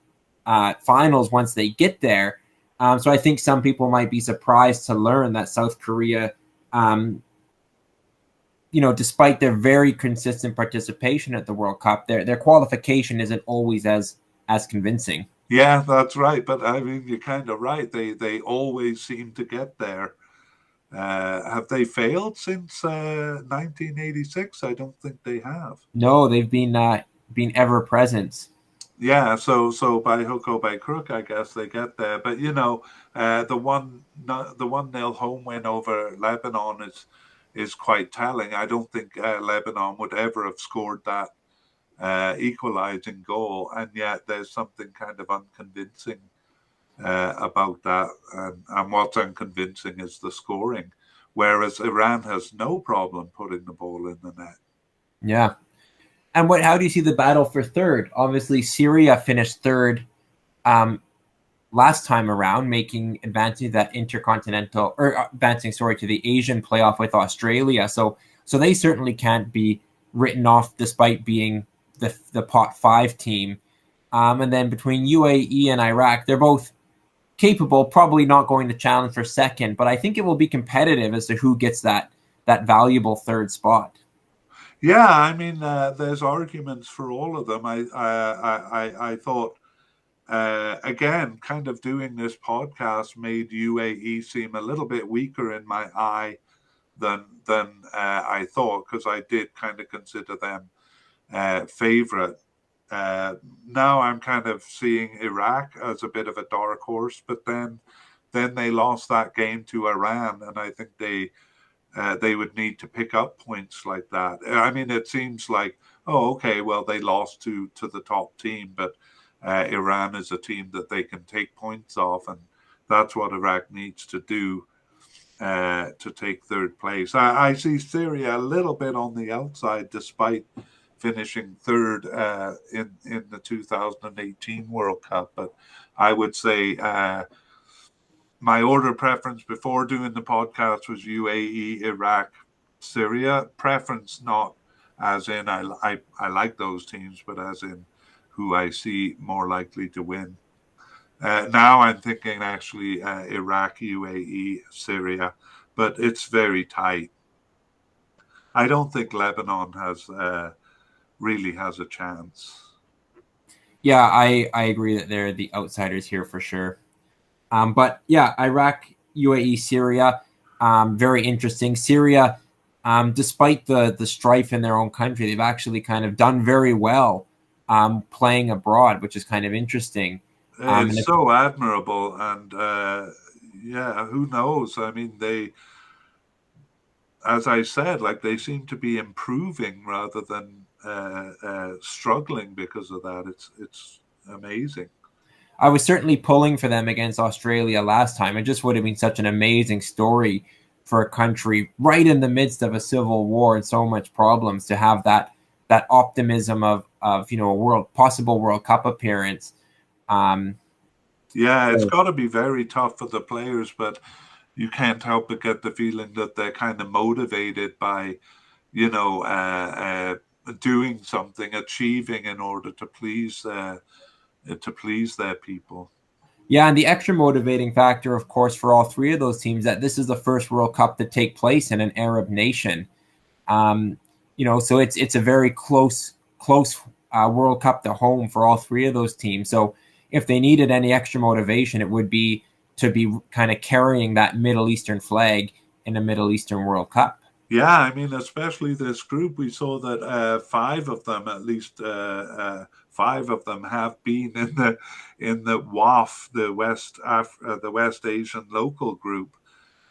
finals once they get there. So I think some people might be surprised to learn that South Korea, despite their very consistent participation at the World Cup, their qualification isn't always as convincing. Yeah, that's right. But I mean, you're kind of right. They always seem to get there. Have they failed since 1986? I don't think they have. No, they've been ever present. Yeah, so by hook or by crook, I guess they get there. But the 1-0 home win over Lebanon is quite telling. I don't think Lebanon would ever have scored that equalizing goal, and yet there's something kind of unconvincing about that. And what's unconvincing is the scoring, whereas Iran has no problem putting the ball in the net. Yeah. And how do you see the battle for third? Obviously, Syria finished third last time around, advancing to that to the Asian playoff with Australia. So they certainly can't be written off despite being the pot 5 team. And then between UAE and Iraq, they're both capable, probably not going to challenge for second, but I think it will be competitive as to who gets that valuable third spot. Yeah, I mean, there's arguments for all of them. I thought, again, kind of doing this podcast made UAE seem a little bit weaker in my eye than I thought, because I did kind of consider them favorite. Now I'm kind of seeing Iraq as a bit of a dark horse, but then they lost that game to Iran, and I think they would need to pick up points like that. I mean, it seems like, oh, okay, well, they lost to the top team, but Iran is a team that they can take points off, and that's what Iraq needs to do to take third place. I see Syria a little bit on the outside, despite finishing third in the 2018 World Cup, but I would say my order preference before doing the podcast was UAE, Iraq, Syria. Preference not as in I like those teams, but as in who I see more likely to win. Now I'm thinking actually Iraq, UAE, Syria, but it's very tight. I don't think Lebanon really has a chance. Yeah, I agree that they're the outsiders here for sure. But yeah, Iraq, UAE, Syria, very interesting. Syria, despite the strife in their own country, they've actually kind of done very well playing abroad, which is kind of interesting. It's so admirable, and yeah, who knows? I mean, as I said, like they seem to be improving rather than struggling because of that. It's amazing. I was certainly pulling for them against Australia last time. It just would have been such an amazing story for a country right in the midst of a civil war and so much problems to have that optimism of a possible World Cup appearance. Yeah, it's got to be very tough for the players, but you can't help but get the feeling that they're kind of motivated by, doing something, achieving in order to please their people. Yeah, and the extra motivating factor, of course, for all three of those teams, that this is the first World Cup to take place in an Arab nation. So it's a very close World Cup to home for all three of those teams. So if they needed any extra motivation, it would be to be kind of carrying that Middle Eastern flag in a Middle Eastern World Cup. Yeah, I mean, especially this group, we saw that five of them, at least five of them, have been in the WAF, the West Asian local group.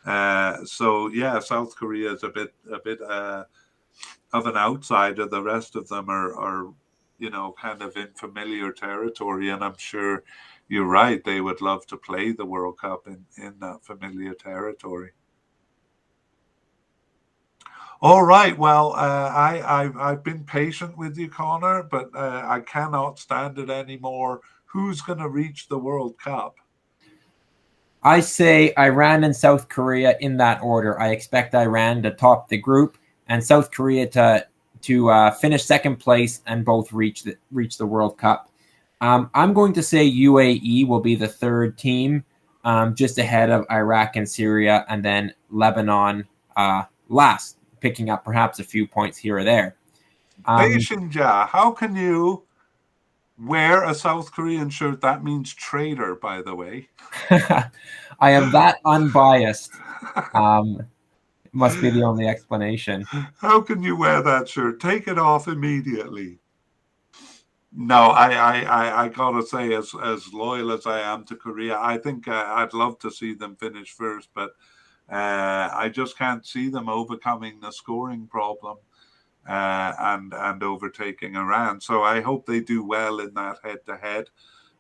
So yeah, South Korea is a bit of an outsider. The rest of them are kind of in familiar territory, and I'm sure you're right. They would love to play the World Cup in that familiar territory. All right. Well, I've been patient with you, Connor, but I cannot stand it anymore. Who's going to reach the World Cup? I say Iran and South Korea in that order. I expect Iran to top the group and South Korea to finish second place and both reach the World Cup. I'm going to say UAE will be the third team, just ahead of Iraq and Syria, and then Lebanon last, picking up perhaps a few points here or there. Beijingja, how can you wear a South Korean shirt? That means traitor, by the way. I am that unbiased. Must be the only explanation. How can you wear that shirt? Take it off immediately. No, I gotta say, as loyal as I am to Korea, I think I'd love to see them finish first, but I just can't see them overcoming the scoring problem and overtaking Iran. So I hope they do well in that head-to-head.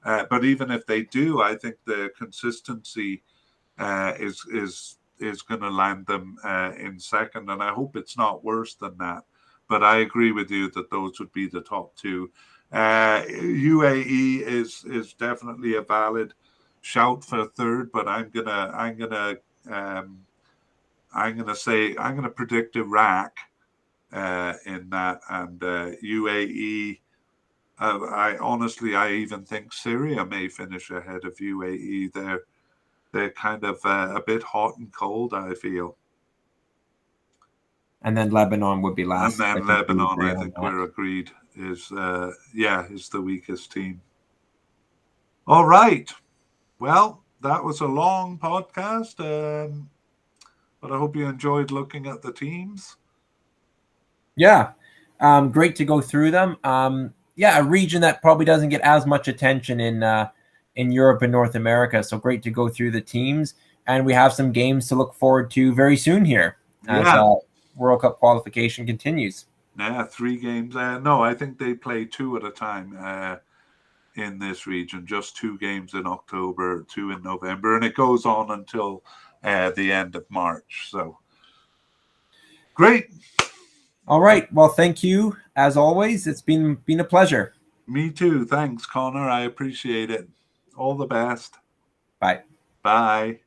But even if they do, I think the consistency is going to land them in second, and I hope it's not worse than that. But I agree with you that those would be the top two. UAE is definitely a valid shout for third, but I'm gonna predict Iraq in that, and UAE. I even think Syria may finish ahead of UAE. They're kind of a bit hot and cold, I feel. And then Lebanon would be last. And then Lebanon, I think we're agreed, is the weakest team. All right. Well, that was a long podcast, but I hope you enjoyed looking at the teams. Yeah, great to go through them. A region that probably doesn't get as much attention in Europe and North America. So great to go through the teams, and we have some games to look forward to very soon here as World Cup qualification continues. Yeah, 3 games. No, I think they play 2 at a time in this region. Just 2 games in October, 2 in November, and it goes on until the end of March. So great. All right. Well, thank you as always. It's been a pleasure. Me too. Thanks, Connor. I appreciate it. All the best. Bye. Bye.